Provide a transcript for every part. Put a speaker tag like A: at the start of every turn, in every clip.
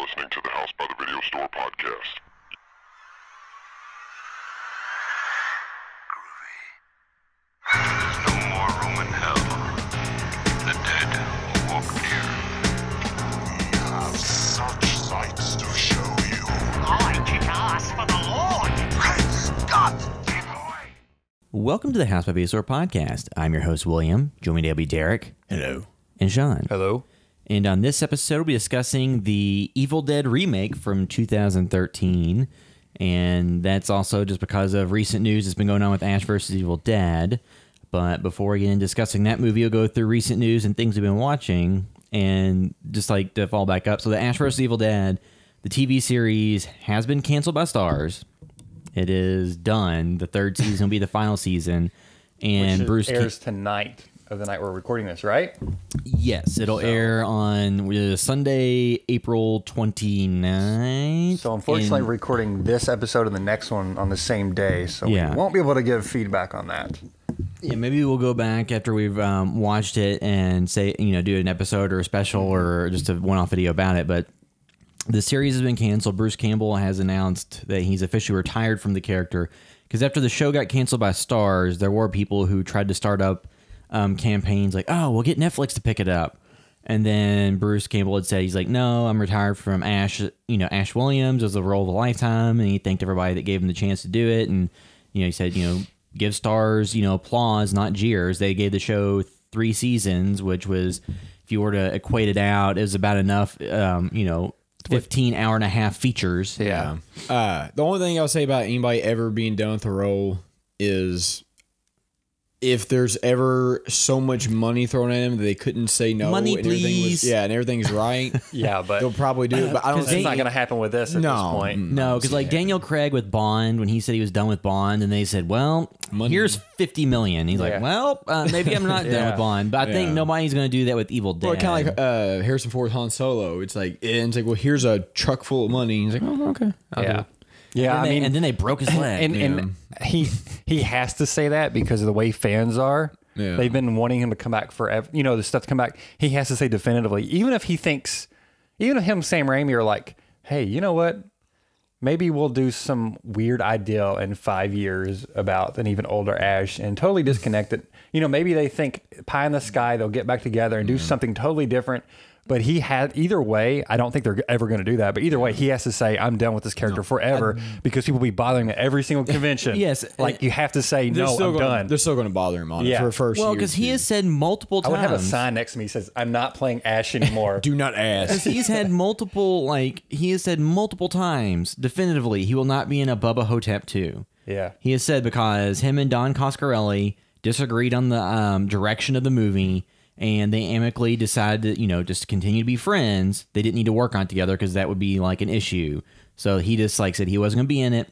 A: listening to the House by the Video Store podcast.
B: There's no more room in hell. The dead will walk near.
A: We have such sights to show you.
C: I kick ass for the Lord!
A: Praise God! Give away!
D: Welcome to the House by Video Store podcast. I'm your host, William. Join me today will be Derek.
E: Hello.
D: And Sean.
E: Hello.
D: And on this episode, we'll be discussing the Evil Dead remake from 2013. And that's also just because of recent news that's been going on with Ash vs. Evil Dead. But before we get into discussing that movie, we'll go through recent news and things we've been watching. And just like to fall back up. So the Ash vs. Evil Dead, the TV series has been canceled by Starz. It is done. The third season will be the final season. And Bruce
E: airs tonight of the night we're recording this, right?
D: Yes, it'll air on Sunday, April 29th.
E: So unfortunately, recording this episode and the next one on the same day, so
D: Yeah.
E: we won't be able to give feedback on that.
D: Yeah, maybe we'll go back after we've watched it and say, do an episode or a special or just a one-off video about it. But the series has been canceled. Bruce Campbell has announced that he's officially retired from the character because after the show got canceled by Starz, there were people who tried to start up campaigns like, oh, we'll get Netflix to pick it up. And then Bruce Campbell had said, he's like, no, I'm retired from Ash, Ash Williams as a role of a lifetime. And he thanked everybody that gave him the chance to do it. And, he said, give Starz, applause, not jeers. They gave the show 3 seasons, which was, if you were to equate it out, it was about enough, 15-hour-and-a-half features.
F: Yeah. The only thing I'll say about anybody ever being done with a role is if there's ever so much money thrown at them that they couldn't say no.
D: Money,
F: and everything
D: please.
F: and everything's right.
E: Yeah, but
F: they'll probably do it. But I don't
E: it's
F: think
E: not going to happen with this at this point.
D: No, because like Daniel Craig with Bond, when he said he was done with Bond, and they said, well, here's $50 million. He's like, well, maybe I'm not done with Bond. But I think nobody's going to do that with Evil Dead.
F: Well, kind of like Harrison Ford Han Solo. It's like, well, here's a truck full of money. He's like, oh, okay. I'll do it.
E: Yeah,
D: and then they broke his leg.
E: And he has to say that because of the way fans are.
F: Yeah.
E: They've been wanting him to come back forever. The stuff to come back. He has to say definitively, even if he thinks, even if him, Sam Raimi are like, hey, you know what? Maybe we'll do some weird ideal in 5 years about an even older Ash and totally disconnect it. Maybe they think pie in the sky, they'll get back together and do something totally different. But he had, either way, I don't think they're ever going to do that. But either way, he has to say, I'm done with this character forever because people will be bothering him at every single convention.
D: Yes.
E: Like, you have to say, no, I'm done.
F: They're still going to bother him on it for the first
D: well,
F: year
D: because
F: or
D: he
F: two.
D: has said multiple
E: I
D: times.
E: would have a sign next to me that says, I'm not playing Ash anymore.
F: Do not ask.
D: He's had multiple, he has said multiple times, definitively, he will not be in a Bubba Hotep 2.
E: Yeah.
D: He has said because him and Don Coscarelli disagreed on the direction of the movie, and they amicably decided to, just continue to be friends. They didn't need to work on it together because that would be like an issue. So he just said he wasn't going to be in it,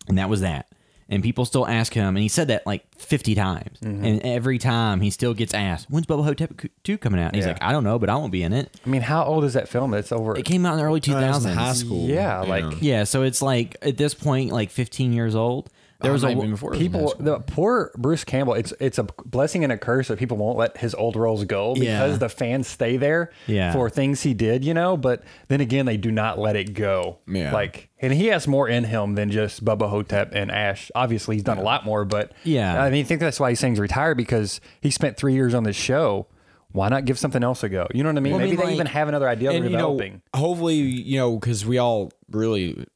D: and that was that. And people still ask him, and he said that 50 times. Mm-hmm. And every time he still gets asked, when's Bubba Hotep 2 coming out? And he's like, I don't know, but I won't be in it.
E: I mean, how old is that film? It's over.
D: It came out in the early 2000s.
F: High school.
E: Yeah,
D: Yeah, so it's at this point, 15 years old. There was
E: the poor Bruce Campbell. It's a blessing and a curse that people won't let his old roles go because the fans stay there for things he did, But then again, they do not let it go.
F: Yeah.
E: And he has more in him than just Bubba Hotep and Ash. Obviously, he's done a lot more, but I think that's why he's saying he's retired because he spent 3 years on this show. Why not give something else a go? You know what I mean?
D: Well,
E: Maybe they even have another idea they're developing.
F: Hopefully, because we all really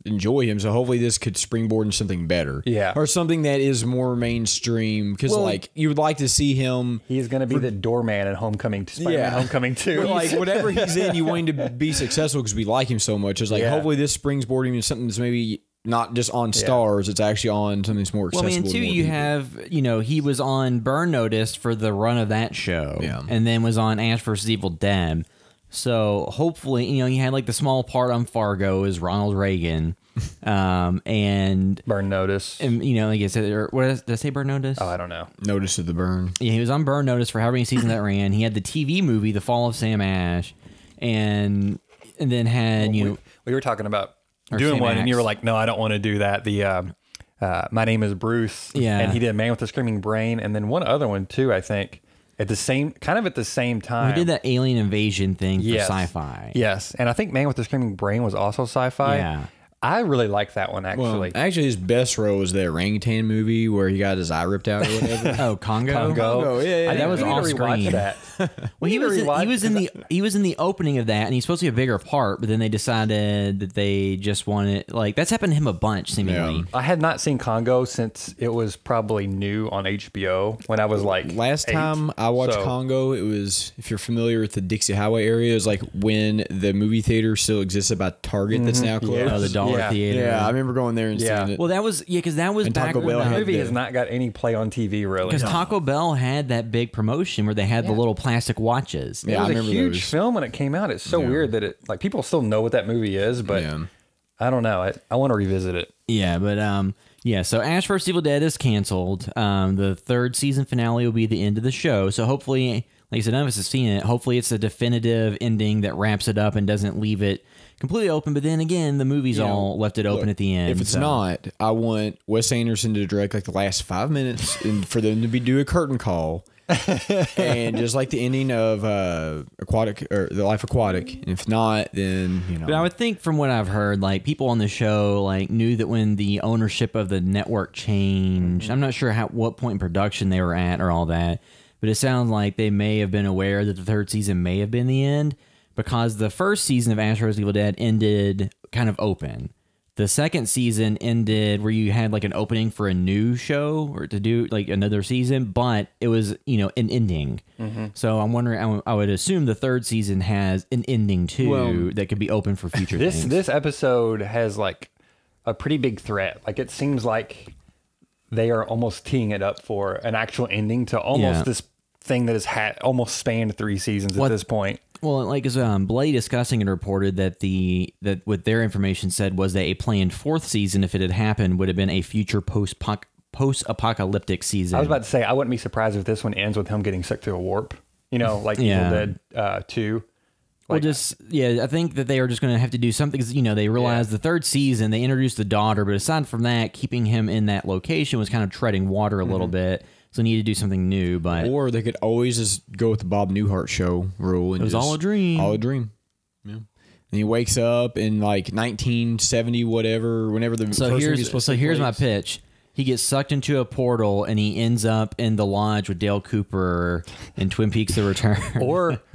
F: enjoy him, so hopefully this could springboard into something better, or something that is more mainstream. Because you would like to see him.
E: He's going to be the doorman in Homecoming, Spider-Man Homecoming 2.
F: Whatever he's in, you want him to be successful because we like him so much. It's hopefully this springboard him into something that's maybe not just on Starz. It's actually on something that's more accessible.
D: Well, I mean, too, you have he was on Burn Notice for the run of that show, and then was on Ash vs. Evil Dead. So hopefully, he had the small part on Fargo as Ronald Reagan, and
E: Burn Notice.
D: And like I said, did I say Burn Notice?
E: Oh, I don't know.
F: Notice of the Burn.
D: Yeah, he was on Burn Notice for however many seasons that ran. He had the TV movie, The Fall of Sam Ash, and then had
E: we were talking about doing
D: Sam
E: one,
D: Axe.
E: and you were like, no, I don't want to do that. The My Name is Bruce.
D: Yeah,
E: and he did Man with the Screaming Brain, and then one other one too, I think. at the same time.
D: We did that alien invasion thing
E: Yes.
D: for sci-fi.
E: Yes, and I think Man with the Screaming Brain was also sci-fi.
D: Yeah.
E: I really like that one actually.
F: Well, actually, his best role was that orangutan movie where he got his eye ripped out or whatever.
D: Oh, Congo.
F: Congo, yeah.
D: That was
E: We need to
D: off
E: rewatch
D: screen.
E: that.
D: Well, he
E: We need to rewatch
D: he was in the opening of that, and he's supposed to be a bigger part. But then they decided that they just wanted that's happened to him a bunch seemingly.
F: Yeah.
E: I had not seen Congo since it was probably new on HBO when I was like
F: Last
E: 8.
F: time I watched
E: So-
F: Congo, it was, if you're familiar with the Dixie Highway area, it was like when the movie theater still existed by Target that's now closed.
E: Yeah.
D: Oh, the dollar
E: Yeah.
D: theater.
F: Yeah, I remember going there and
E: Yeah.
F: seeing it.
D: Well, that was because that was
F: And
D: back
F: Taco
D: when
F: Bell
E: The
F: had
E: movie
F: the-
E: has not got any play on TV really.
D: because Taco Bell had that big promotion where they had the little plastic watches.
F: Yeah,
E: It
F: I
E: was a
F: remember
E: huge
F: those.
E: film when it came out. It's so weird that it like people still know what that movie is, but
F: Yeah.
E: I don't know. I want to revisit it.
D: Yeah, but yeah. So Ash vs. Evil Dead is canceled. The third season finale will be the end of the show. So hopefully, like I said, none of us have seen it. Hopefully, it's a definitive ending that wraps it up and doesn't leave it completely open. But then again, the movies all left it open
F: Look,
D: at the end.
F: If it's
D: so-
F: not, I want Wes Anderson to direct like the last 5 minutes and for them to do a curtain call. And just like the ending of Aquatic or The Life Aquatic. And if not, then
D: But I would think, from what I've heard, like people on the show like knew that when the ownership of the network changed. I'm not sure what point in production they were at or all that, but it sounds like they may have been aware that the third season may have been the end because the first season of Ash vs. Evil Dead ended kind of open. The second season ended where you had like an opening for a new show or to do like another season, but it was, an ending. So I'm wondering, I would assume the third season has an ending too that could be open for future things.
E: This episode has like a pretty big threat. Like it seems like they are almost teeing it up for an actual ending to almost
D: Yeah.
E: this thing that has had almost spanned 3 seasons at this point.
D: Well, like as Blade Discussing it reported that what their information said was that a planned fourth season, if it had happened, would have been a future post-apocalyptic season.
E: I was about to say I wouldn't be surprised if this one ends with him getting sucked through a warp. Like
D: Yeah.
E: Evil Dead 2.
D: Well, I think that they are just going to have to do something because, they realized the third season, they introduced the daughter, but aside from that, keeping him in that location was kind of treading water a little bit. So need to do something new, but
F: or they could always just go with the Bob Newhart show rule. And
D: it was
F: just,
D: all a dream.
F: All a dream. Yeah. And he wakes up in like 1970, whatever, whenever the
D: So
F: first movie is
D: here's
F: supposed to take
D: here's my
F: place.
D: pitch. He gets sucked into a portal and he ends up in the lodge with Dale Cooper in Twin Peaks: The Return.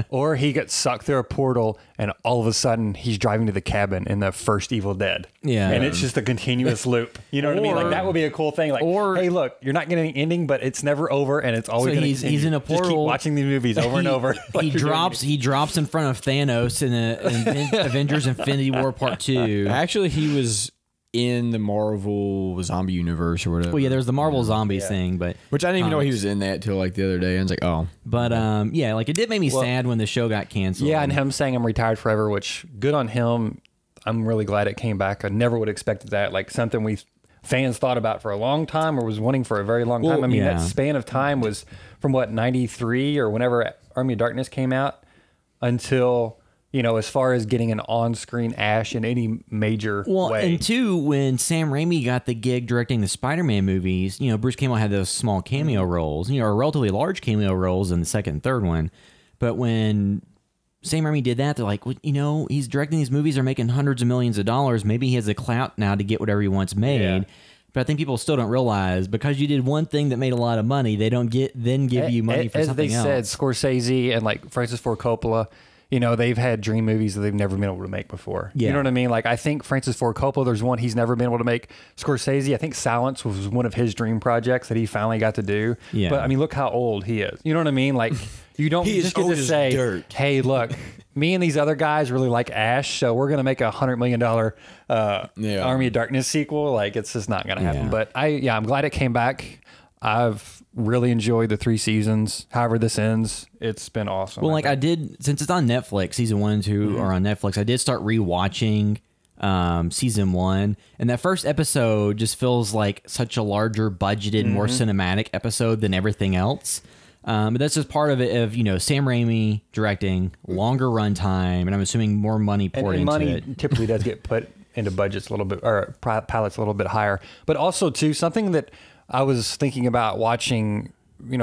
E: Or he gets sucked through a portal and all of a sudden he's driving to the cabin in the first Evil Dead.
D: Yeah.
E: And it's just a continuous loop. You know what I mean? Like that would be a cool thing. Like, hey, look, you're not getting an ending, but it's never over and it's always
D: So
E: going to
D: he's
E: continue.
D: in a
E: Just keep
D: portal.
E: watching these movies over and over. like
D: He
E: you're doing
D: drops in front of Thanos in Avengers Infinity War Part 2.
F: Actually, he was in the Marvel zombie universe or whatever.
D: Well, yeah, there's the Marvel Zombies thing, but
F: Which I didn't even know he was in that till like the other day. I was like, oh.
D: yeah, like it did make me sad when the show got canceled.
E: Yeah, and him saying I'm retired forever, which good on him. I'm really glad it came back. I never would have expected that. Like something we fans thought about for a long time or was wanting for a very long time. I mean,
D: yeah.
E: that span of time was from what, 93 or whenever Army of Darkness came out until, as far as getting an on-screen Ash in any major way.
D: And two, when Sam Raimi got the gig directing the Spider-Man movies, Bruce Campbell had those small cameo roles, or relatively large cameo roles in the second and third one. But when Sam Raimi did that, they're like, well, he's directing these movies, are making hundreds of millions of dollars. Maybe he has the clout now to get whatever he wants made.
E: Yeah.
D: But I think people still don't realize because you did one thing that made a lot of money, they don't give you money for something else.
E: As they said, Scorsese and like Francis Ford Coppola, they've had dream movies that they've never been able to make before.
D: Yeah.
E: You know what I mean? Like I think Francis Ford Coppola, there's one he's never been able to make. Scorsese, I think Silence was one of his dream projects that he finally got to do.
D: Yeah.
E: But I mean, look how old he is. You know what I mean? Like you don't
F: He is
E: just get
F: old
E: to
F: as
E: say,
F: dirt.
E: hey, look, me and these other guys really like Ash, so we're going to make a $100 million Army of Darkness sequel. Like it's just not going to happen.
D: Yeah.
E: But I'm glad it came back. I've really enjoyed the 3 seasons. However this ends, it's been awesome.
D: Well, I did, since it's on Netflix, season 1 and 2 are on Netflix, I did start rewatching season 1, and that first episode just feels like such a larger budgeted, more cinematic episode than everything else. But that's just part of it of, Sam Raimi directing, longer runtime, and I'm assuming more money poured
E: and
D: into
E: money
D: it.
E: typically does get put into budgets a little bit, or palettes a little bit higher. But also, too, something that I was thinking about watching,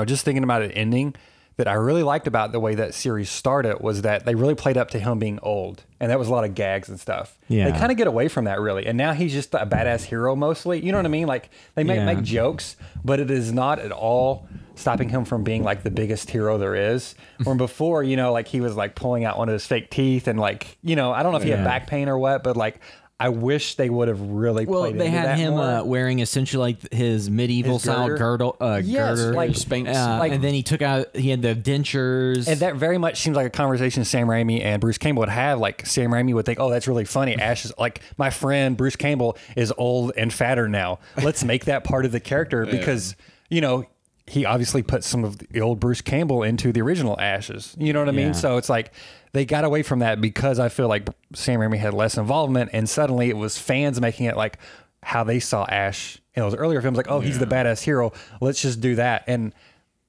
E: just thinking about it ending, that I really liked about the way that series started was that they really played up to him being old. And that was a lot of gags and stuff.
D: Yeah.
E: They kind of get away from that, really. And now he's just a badass hero mostly. You know what I mean? Like, they may make jokes, but it is not at all stopping him from being like the biggest hero there is. When before, you know, like he was like pulling out one of his fake teeth and like, you know, I don't know if he had back pain or what, but like, I wish they would have really played
D: they
E: into
D: had
E: that
D: him
E: more.
D: Wearing essentially like his medieval
E: His
D: style
E: girder. Yes,
D: girder.
E: like
F: Spanx.
D: And then he had the dentures.
E: And that very much seems like a conversation Sam Raimi and Bruce Campbell would have. Like, Sam Raimi would think, oh, that's really funny. Ash is like, my friend Bruce Campbell is old and fatter now. Let's make that part of the character because, you know, he obviously put some of the old Bruce Campbell into the original Ashes. You know what I mean? So it's like they got away from that because I feel like Sam Raimi had less involvement, and suddenly it was fans making it like how they saw Ash in those earlier films. Like, oh, he's the badass hero. Let's just do that. And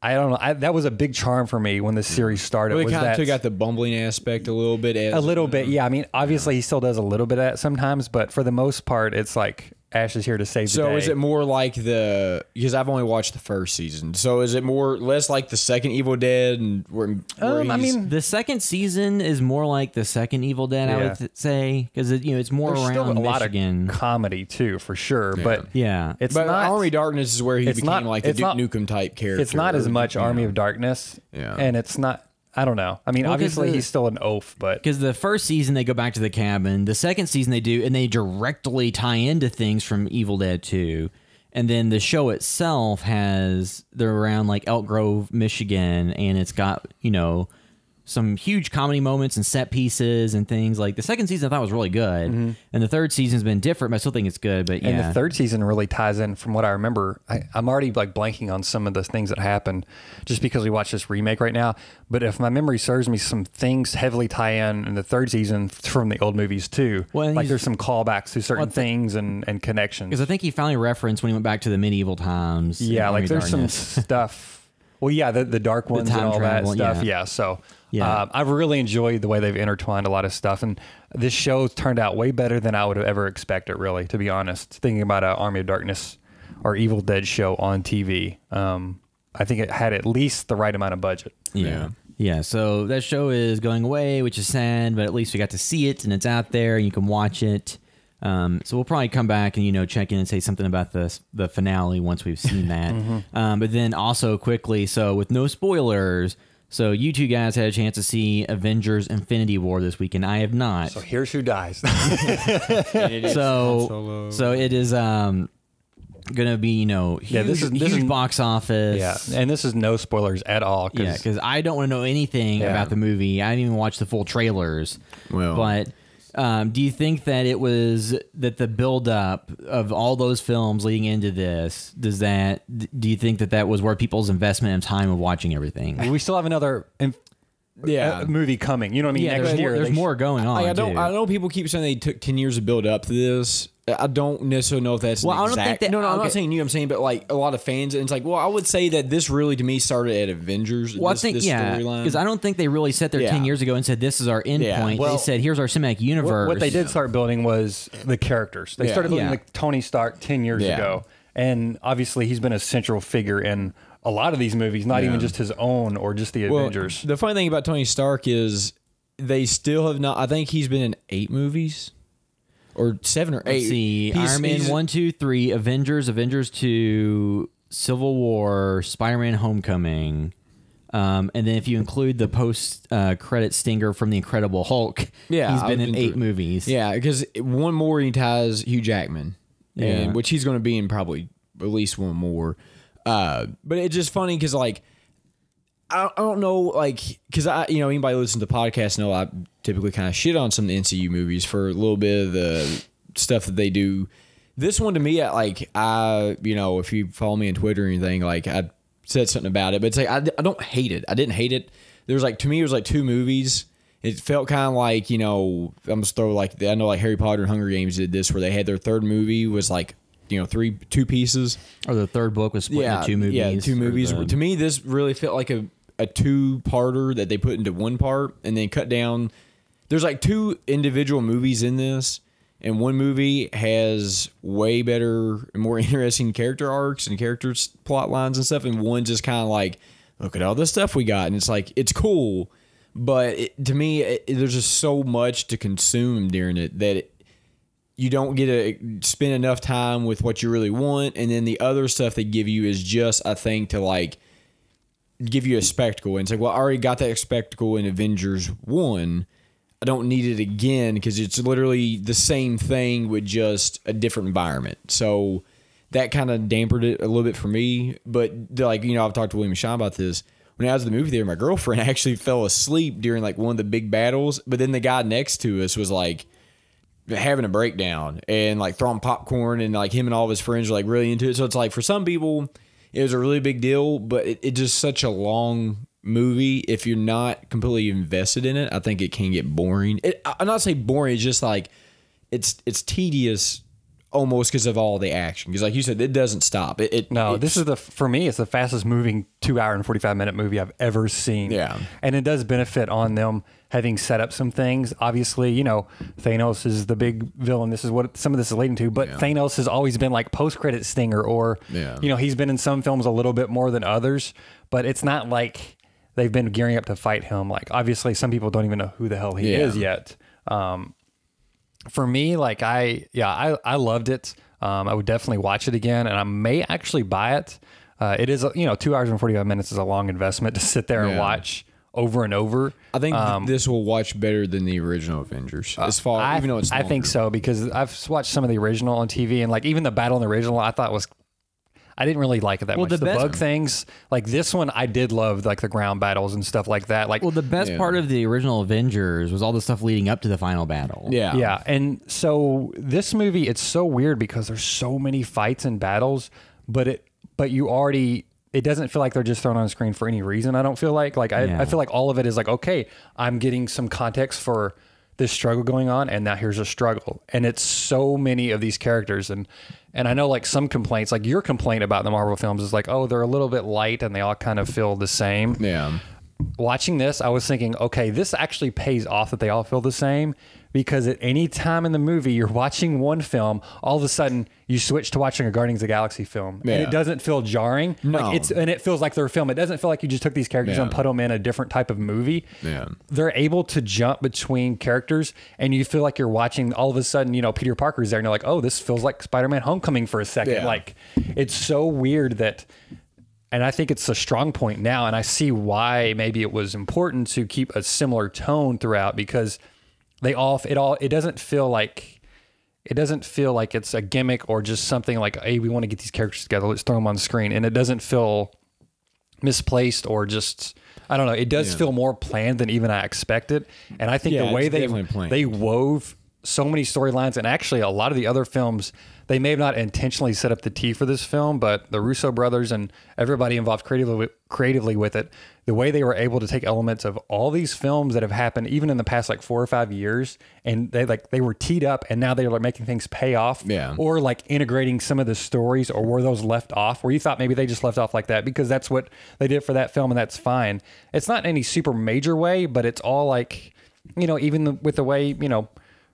E: I don't know. That was a big charm for me when the series started.
F: Well, it
E: was
F: kind of
E: that
F: took out the bumbling aspect a little bit.
E: a little bit, yeah. I mean, obviously he still does a little bit of that sometimes, but for the most part, it's like Ash is here to save the day.
F: So is it more like because I've only watched the first season. So is it less like the second Evil Dead and where
E: I mean,
D: the second season is more like the second Evil Dead, I would say, because it's more
E: there's
D: around
E: still a lot
D: Michigan.
E: of comedy too, for sure. But
D: Yeah.
E: it's
F: but
E: not.
F: Army of Darkness is where he
E: it's
F: became
E: not-
F: like the
E: it's
F: Duke
E: not-
F: Nukem type character.
E: It's not as much Army of Darkness, and it's not. I don't know. I mean,
D: Well, 'cause
E: obviously he's still an oaf, but
D: Because the first season they go back to the cabin, the second season they do, and they directly tie into things from Evil Dead 2. And then the show itself they're around like Elk Grove, Michigan, and it's got, some huge comedy moments and set pieces and things. Like the second season I thought was really good, and the third season's been different, but I still think it's good. But
E: and the third season really ties in from what I remember. I'm already like blanking on some of the things that happened just because we watched this remake right now. But if my memory serves me, some things heavily tie in the third season from the old movies too.
D: Well,
E: like there's some callbacks to certain
D: Well,
E: things and connections.
D: because I think he finally referenced when he went back to the medieval times.
E: Yeah,
D: in
E: like
D: Army
E: there's some
D: Darkness.
E: stuff. Well, yeah, the dark ones and
D: time
E: all
D: travel,
E: that stuff.
D: yeah.
E: Yeah, so
D: Yeah.
E: I've really enjoyed the way they've intertwined a lot of stuff, and this show turned out way better than I would have ever expected. Really, to be honest, thinking about an Army of Darkness or Evil Dead show on TV, I think it had at least the right amount of budget.
D: Yeah, so that show is going away, which is sad, but at least we got to see it and it's out there and you can watch it. So we'll probably come back and, check in and say something about the finale once we've seen that. But then also quickly, so with no spoilers, so you two guys had a chance to see Avengers Infinity War this weekend. I have not.
E: So here's who dies.
D: So it is gonna be, huge,
E: this is
D: huge box office.
E: Yeah, and this is no spoilers at all.
D: Yeah, because I don't want to know anything about the movie. I didn't even watch the full trailers.
F: Well,
D: but do you think that it was that the buildup of all those films leading into this? Do you think that was worth people's investment and time of watching everything?
E: we still have another movie coming. You know what I mean?
D: Yeah,
E: Next year.
D: there's more going on.
F: I
D: too.
F: know people keep saying they took 10 years to build up to this. I don't necessarily know if that's
D: Well, I don't think that-
F: No, I'm
D: okay.
F: not saying you. I'm saying, but like a lot of fans, and it's like, well, I would say that this really to me started at Avengers.
D: Well,
F: this
D: I think
F: storyline.
D: because I don't think they really set there 10 years ago and said this is our end point.
E: Well,
D: they said here's our cinematic universe.
E: What they did start building was the characters. They started building like Tony Stark 10 years ago. And obviously he's been a central figure in a lot of these movies, not even just his own or just the Avengers.
F: The funny thing about Tony Stark is they still have not. I think he's been in 8 movies. Or 7 or 8.
D: Let's see, Iron Man 1, 2, 3, Avengers 2, Civil War, Spider-Man Homecoming, and then if you include the post-credit stinger from The Incredible Hulk, he's been in 8 movies.
F: Yeah, because one more he ties Hugh Jackman, and which he's going to be in probably at least one more. But it's just funny because like I don't know, like, because anybody listens to the podcast know I typically kind of shit on some of the MCU movies for a little bit of the stuff that they do. This one to me, if you follow me on Twitter or anything, like I said something about it, but it's like I don't hate it. I didn't hate it. There's like, to me, it was like 2 movies. It felt kind of like, I'm just throw like, I know like Harry Potter and Hunger Games did this where they had their third movie was like, 2 pieces.
D: Or the third book was split into 2 movies.
F: Yeah, 2 movies. To me, this really felt like a 2-parter that they put into 1 part and then cut down. There's like 2 individual movies in this, and 1 movie has way better and more interesting character arcs and character plot lines and stuff, and one just kind of like look at all the stuff we got. And it's like, it's cool. But to me, there's just so much to consume during it that you don't get to spend enough time with what you really want. And then the other stuff they give you is just, I think, to like give you a spectacle. And it's like, well, I already got that spectacle in Avengers 1. I don't need it again because it's literally the same thing with just a different environment. So that kind of dampened it a little bit for me. But like, you know, I've talked to William and Sean about this. When I was in the movie theater, my girlfriend actually fell asleep during like one of the big battles. But then the guy next to us was like having a breakdown and like throwing popcorn, and like him and all of his friends are like really into it. So it's like for some people, it was a really big deal, but it's just such a long movie. If you're not completely invested in it, I think it can get boring. I'm not saying boring. It's just like it's tedious almost because of all the action. Because like you said, it doesn't stop.
E: This is for me, it's the fastest moving 2 hour and 45-minute movie I've ever seen.
F: Yeah.
E: And it does benefit on them having set up some things. Obviously, you know, Thanos is the big villain. This is what some of this is leading to. But Thanos has always been like post-credit stinger, or, you know, he's been in some films a little bit more than others. But it's not like they've been gearing up to fight him. Like, obviously, some people don't even know who the hell he is yet. For me, like I loved it. I would definitely watch it again, and I may actually buy it. It is, 2 hours and 45 minutes is a long investment to sit there and watch over and over.
F: I think this will watch better than the original Avengers. As far, even though it's longer.
E: I think so, because I've watched some of the original on TV, and like even the battle in the original, I thought I didn't really like it that much. The bug things, like this one, I did love, like the ground battles and stuff like that. Like,
D: well, the best part of the original Avengers was all the stuff leading up to the final battle.
E: Yeah. And so this movie, it's so weird because there's so many fights and battles, but it doesn't feel like they're just thrown on screen for any reason. I don't feel like I feel like all of it is like, okay, I'm getting some context for this struggle going on, and now here's a struggle. And it's so many of these characters, and I know like some complaints, like your complaint about the Marvel films is like, oh, they're a little bit light and they all kind of feel the same.
F: Yeah.
E: Watching this, I was thinking, okay, this actually pays off that they all feel the same, because at any time in the movie you're watching one film, all of a sudden you switch to watching a Guardians of the Galaxy film, and it doesn't feel jarring.
F: No.
E: And it feels like their film. It doesn't feel like you just took these characters and put them in a different type of movie.
F: Yeah.
E: They're able to jump between characters, and you feel like you're watching, all of a sudden, Peter Parker's there, and you're like, oh, this feels like Spider-Man Homecoming for a second.
F: Yeah.
E: Like, it's so weird that. And I think it's a strong point now, and I see why maybe it was important to keep a similar tone throughout, because it doesn't feel like it's a gimmick or just something like, hey, we want to get these characters together, let's throw them on the screen, and it doesn't feel misplaced or just, I don't know, it does feel more planned than even I expected. And I think the way they wove so many storylines, and actually a lot of the other films, they may have not intentionally set up the T for this film, but the Russo brothers and everybody involved creatively with it, the way they were able to take elements of all these films that have happened even in the past like 4 or 5 years, and they were teed up, and now they're like making things pay off, or like integrating some of the stories, or were those left off where you thought maybe they just left off like that because that's what they did for that film, and that's fine. It's not in any super major way, but it's all like, even with the way,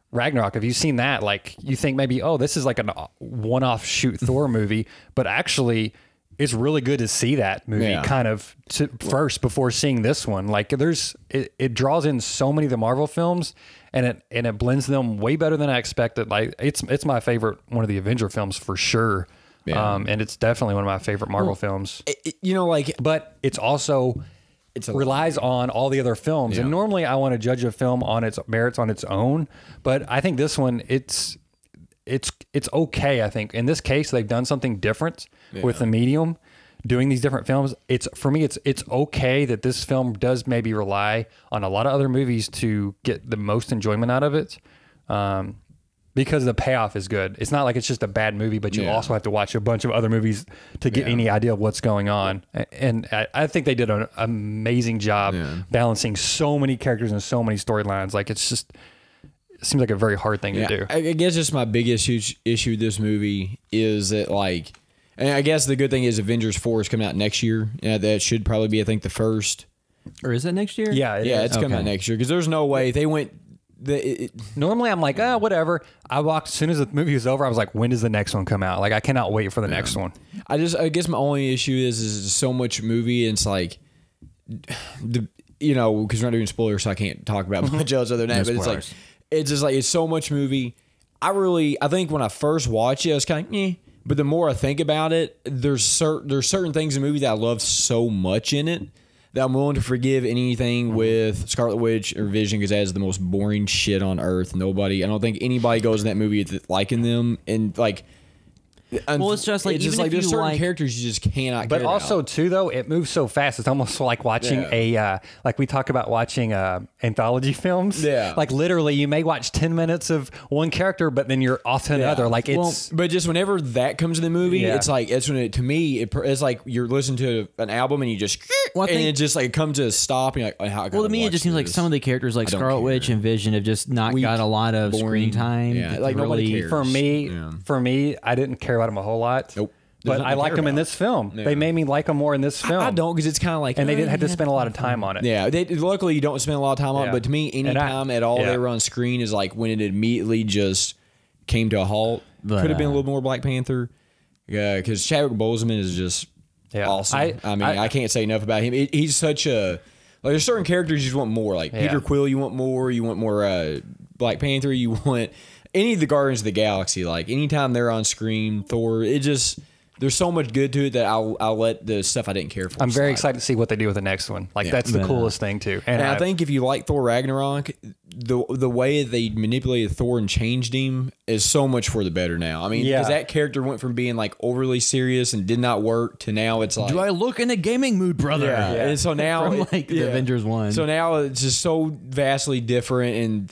E: Ragnarok, have you seen that? Like, you think maybe, oh, this is like a one-off shoot Thor movie, but actually it's really good to see that movie kind of first before seeing this one. Like, it draws in so many of the Marvel films, and it blends them way better than I expected. Like, it's my favorite one of the Avenger films for sure. And it's definitely one of my favorite Marvel films. But it's also relies on all the other films. And normally I want to judge a film on its merits on its own, but I think this one, it's okay. I think in this case, they've done something different with the medium, doing these different films. For me, it's okay that this film does maybe rely on a lot of other movies to get the most enjoyment out of it. Because the payoff is good. It's not like it's just a bad movie, but you also have to watch a bunch of other movies to get any idea of what's going on. And I think they did an amazing job balancing so many characters and so many storylines. Like, it seems like a very hard thing to do.
F: I guess just my biggest issue with this movie is that, like, and I guess the good thing is Avengers 4 is coming out next year. That should probably be, I think, the first.
D: Or is it next year?
E: Yeah,
F: it's coming out next year, because there's no way they went.
E: Normally I'm like, whatever. I walked as soon as the movie was over. I was like, when does the next one come out? Like, I cannot wait for the next one.
F: I guess my only issue is so much movie, and it's like, because we're not doing spoilers, so I can't talk about much else other than that.
D: No
F: But
D: spoilers.
F: it's just like it's so much movie. I think when I first watched it, I was kind of but the more I think about it, there's certain things in the movie that I love so much in it that I'm willing to forgive anything with Scarlet Witch or Vision, because that is the most boring shit on earth. I don't think anybody goes in that movie liking them, and like.
D: Well, it's just like
F: it's just
D: even
F: like
D: if
F: there's
D: you
F: certain
D: like,
F: characters you just cannot.
E: But
F: care
E: also
F: about.
E: too, though, it moves so fast. It's almost like watching like we talk about watching anthology films.
F: Yeah.
E: Like literally, you may watch 10 minutes of one character, but then you're off to another. Like it's.
F: But just whenever that comes in the movie,
E: Yeah.
F: it's like it's when it to me it's like you're listening to an album and you just
D: Well, I
F: and
D: think-
F: it just like comes to a stop and you're like, how
D: well, to me, it just seems like some of the characters, like
F: I don't
D: Scarlet
F: care.
D: Witch and Vision, have just not
F: Weak,
D: got a lot of
F: boring.
D: screen time.
F: Yeah,
D: to
F: like nobody
D: really-
F: cares.
E: For me, I didn't care about them a whole lot.
F: Nope. There's
E: But
F: nothing
E: I
F: to
E: like
F: care
E: them in
F: about.
E: this film.
F: Yeah.
E: They made me like them more in this film.
F: I don't, because it's kind of like
E: And they didn't have to
F: yeah.
E: spend a lot of time on it.
F: Yeah, luckily you don't spend a lot of time on it,
E: Yeah.
F: but to me, any
E: And I-
F: time at all
E: yeah.
F: they were on screen is like when it immediately just came to a halt.
D: But,
F: Could have been a little more Black Panther. Yeah, because Chadwick Boseman is just
E: Yeah.
F: awesome. I
E: I
F: can't say enough about him. He's such a like. There's certain characters you just want more. Like
E: Yeah.
F: Peter Quill, you want more. You want more Black Panther. You want any of the Guardians of the Galaxy. Like anytime they're on screen, Thor. It just there's so much good to it that I'll let the stuff I didn't care for.
E: I'm very
F: slide.
E: excited to see what they do with the next one. Like
F: Yeah.
E: that's the
D: Yeah.
E: coolest thing too.
F: And I think if you like Thor Ragnarok, the way they manipulated Thor and changed him is so much for the better now. I mean,
E: Yeah.
F: because that character went from being like overly serious and did not work to now it's like
D: Do I look in a gaming mood, brother?
F: yeah. And so now
D: From like the Avengers 1.
F: So now it's just so vastly different. And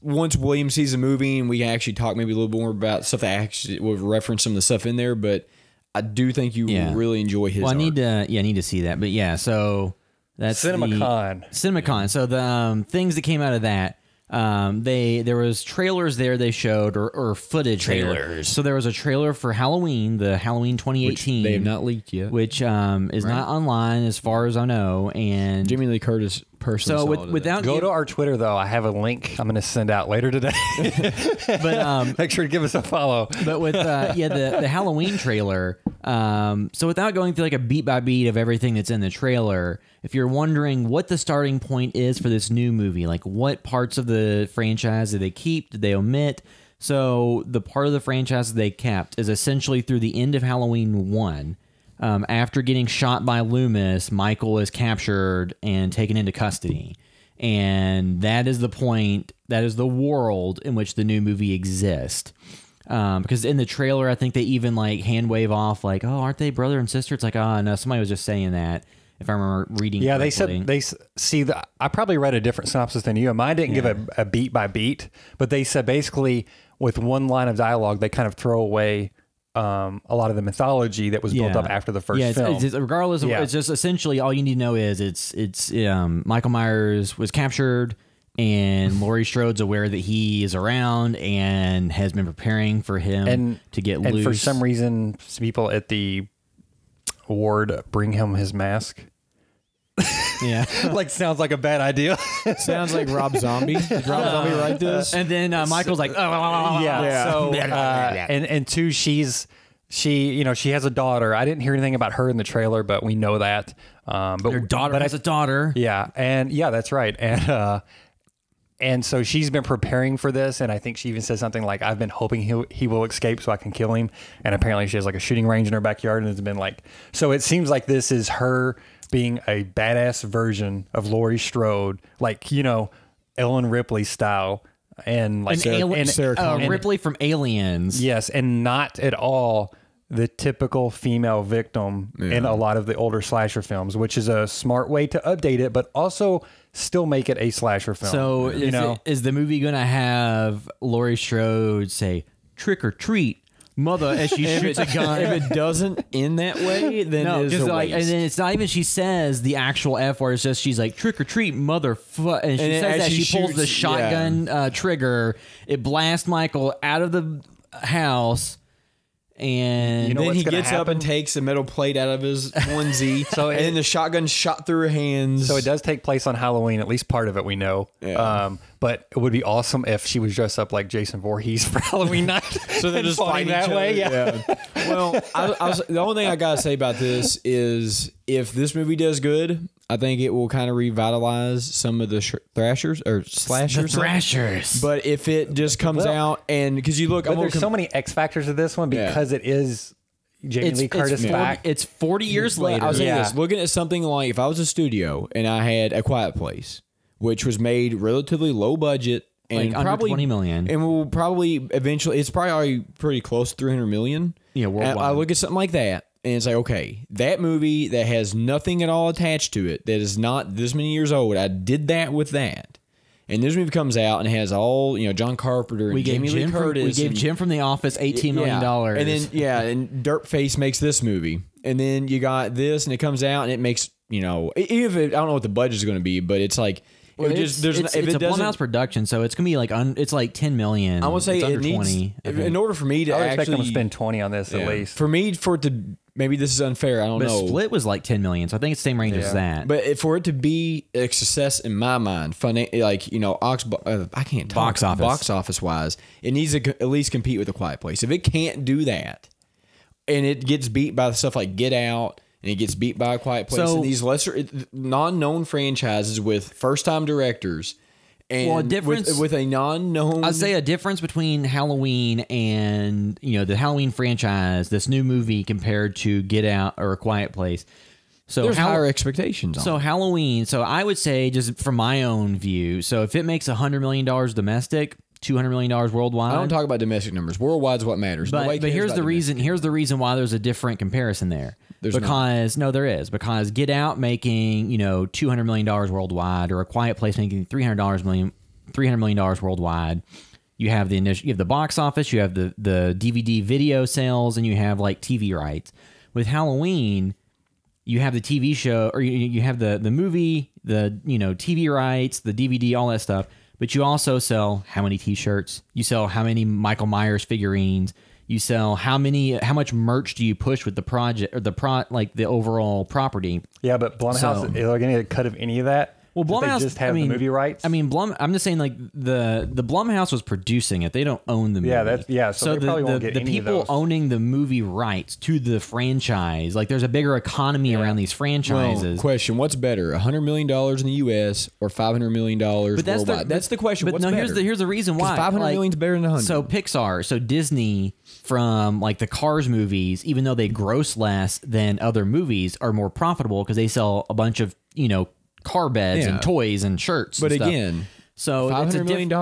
F: once William sees the movie, and we can actually talk maybe a little bit more about stuff that actually will reference some of the stuff in there, but I do think you
D: Yeah.
F: will really enjoy his.
D: Well, I
F: art.
D: need to see that. But yeah, so that's
E: CinemaCon.
D: CinemaCon. So the things that came out of that, there was trailers there they showed or footage there.
F: Trailers.
D: So there was a trailer for Halloween, the Halloween 2018,
F: They have not leaked yet.
D: which is not online as far as I know. And
F: Jimmy Lee Curtis personally.
D: so
F: saw it.
D: without
E: Go to our Twitter though. I have a link I'm going to send out later today.
D: but
E: Make sure to give us a follow.
D: But with the Halloween trailer, so without going through like a beat by beat of everything that's in the trailer, if you're wondering what the starting point is for this new movie, like what parts of the franchise did they keep, did they omit? So the part of the franchise they kept is essentially through the end of Halloween 1. After getting shot by Loomis, Michael is captured and taken into custody. And that is the point, that is the world in which the new movie exists. Because in the trailer, I think they even like hand wave off like, oh, aren't they brother and sister? It's like, oh, no, somebody was just saying that. If I remember reading
E: Yeah,
D: correctly.
E: they said see the. I probably read a different synopsis than you. And mine didn't give a beat by beat, but they said basically with one line of dialogue, they kind of throw away a lot of the mythology that was built up after the first film.
D: It's regardless of it's just essentially all you need to know is it's Michael Myers was captured and Laurie Strode's aware that he is around and has been preparing for him to get loose.
E: And for some reason, people at the ward bring him his mask.
D: yeah.
E: Like sounds like a bad idea.
F: Sounds like Rob Zombie. Did Rob Zombie write this?
D: And then Michael's like,
E: Yeah. So and two, she has a daughter. I didn't hear anything about her in the trailer, but we know that. But
D: your daughter has a daughter.
E: Yeah, and yeah, that's right. And so she's been preparing for this, and I think she even said something like, "I've been hoping he will escape so I can kill him." And apparently, she has like a shooting range in her backyard, and it's been like, so it seems like this is her being a badass version of Laurie Strode, like Ellen Ripley style, and like
F: Sarah Connor.
D: Ripley from Aliens.
E: yes, and not at all the typical female victim in a lot of the older slasher films, which is a smart way to update it, but also still make it a slasher film.
D: So is the movie going to have Laurie Strode say "trick or treat, mother" as she shoots a gun?
F: If it doesn't end that way, then
D: No,
F: it is
D: because
F: a
D: like, and
F: waste.
D: then it's not even she says the actual F word. It's just she's like "trick or treat, mother," and she
F: And then
D: says
F: as
D: that
F: she
D: she pulls the
F: shoots-
D: shotgun trigger. It blasts Michael out of the house, and
E: You know
F: Then
E: what's
F: he
E: gonna
F: gets up
E: happen?
F: and takes a metal plate out of his onesie. And then the shotgun shot through her hands.
E: So it does take place on Halloween, at least part of it we know.
F: Yeah.
E: But it would be awesome if she was dressed up like Jason Voorhees for Halloween night.
F: So they're
E: and
F: just
E: fighting
F: fighting
E: that way.
F: each other.
E: Yeah.
F: Well, the only thing I gotta say about this is if this movie does good, I think it will kind of revitalize some of the slashers.
D: The Thrashers.
F: But if it just comes out and because you look,
E: But there's so many X factors of this one because it is Jamie Lee Curtis back.
D: It's 40 years
F: But
D: later.
F: I'll say
E: Yeah.
F: this: looking at something like if I was a studio and I had A Quiet Place, which was made relatively low budget. And
D: Like under
F: probably
D: 20 million.
F: and will probably eventually. It's probably already pretty close to 300 million.
D: Yeah,
F: And
D: worldwide.
F: I look at something like that, and it's like, okay, that movie that has nothing at all attached to it, that is not this many years old. I did that with that, and this movie comes out and it has all John Carpenter and Jamie Lee Curtis.
D: We gave Jim from The Office $18 million.
F: and then and Dirtface makes this movie, and then you got this, and it comes out and it makes even if I don't know what the budget is going to be, but it's like.
D: Well,
F: It's
D: it's a Blumhouse production, so it's gonna be like it's like 10 million.
F: I would say
D: it's under
F: it needs
D: 20. I think.
F: in order for me to
E: I would expect them to
F: actually
E: spend 20 on this at least.
F: for it to maybe this is unfair. I don't
D: But
F: know.
D: Split was like 10 million, so I think it's the same range as that.
F: But for it to be a success in my mind, I can't talk
D: Box office
F: wise, it needs to at least compete with A Quiet Place. If it can't do that, and it gets beat by stuff like Get Out, and it gets beat by A Quiet Place,
D: So-
F: and these lesser non-known franchises with first-time directors, and
D: Well, a difference-
F: with a non-known.
D: I'd say a difference between Halloween and the Halloween franchise, this new movie compared to Get Out or A Quiet Place. So
F: there's higher expectations.
D: So
F: on it.
D: Halloween. So I would say, just from my own view, so if it makes $100 million domestic, $200 million worldwide.
F: I don't talk about domestic numbers. Worldwide's what matters.
D: But
F: Nobody cares
D: here's
F: about
D: the
F: domestic.
D: reason. Here's the reason why there's a different comparison there.
F: There's
D: there is because Get Out making $200 million worldwide, or A Quiet Place making $300 million worldwide. You have you have the box office, you have the DVD video sales, and you have like TV rights. With Halloween, you have the TV show, or you have the movie, the TV rights, the DVD, all that stuff. But you also sell how many T-shirts? You sell how many Michael Myers figurines? You sell how much merch do you push with the project or the overall property?
E: Yeah, but Blumhouse, are they going to get a cut of any of that?
D: Well,
E: If they
D: Blumhouse
E: just have
D: the
E: movie rights.
D: I mean, I'm just saying, like the Blumhouse was producing it; they don't own the movie.
E: So they probably won't get
D: the
E: any of
D: people
E: those.
D: owning the movie rights to the franchise, like there's a bigger economy around these franchises.
F: Well, question: what's better, $100 million in the U.S. or $500 million worldwide? That's the question.
D: But
F: What's
D: no,
F: better?
D: here's the reason why.
F: 500 million's better than 100.
D: So Pixar, so Disney, from like the Cars movies, even though they gross less than other movies, are more profitable because they sell a bunch of car beds and toys and shirts.
F: But
D: and stuff.
F: again,
D: so
F: $500 million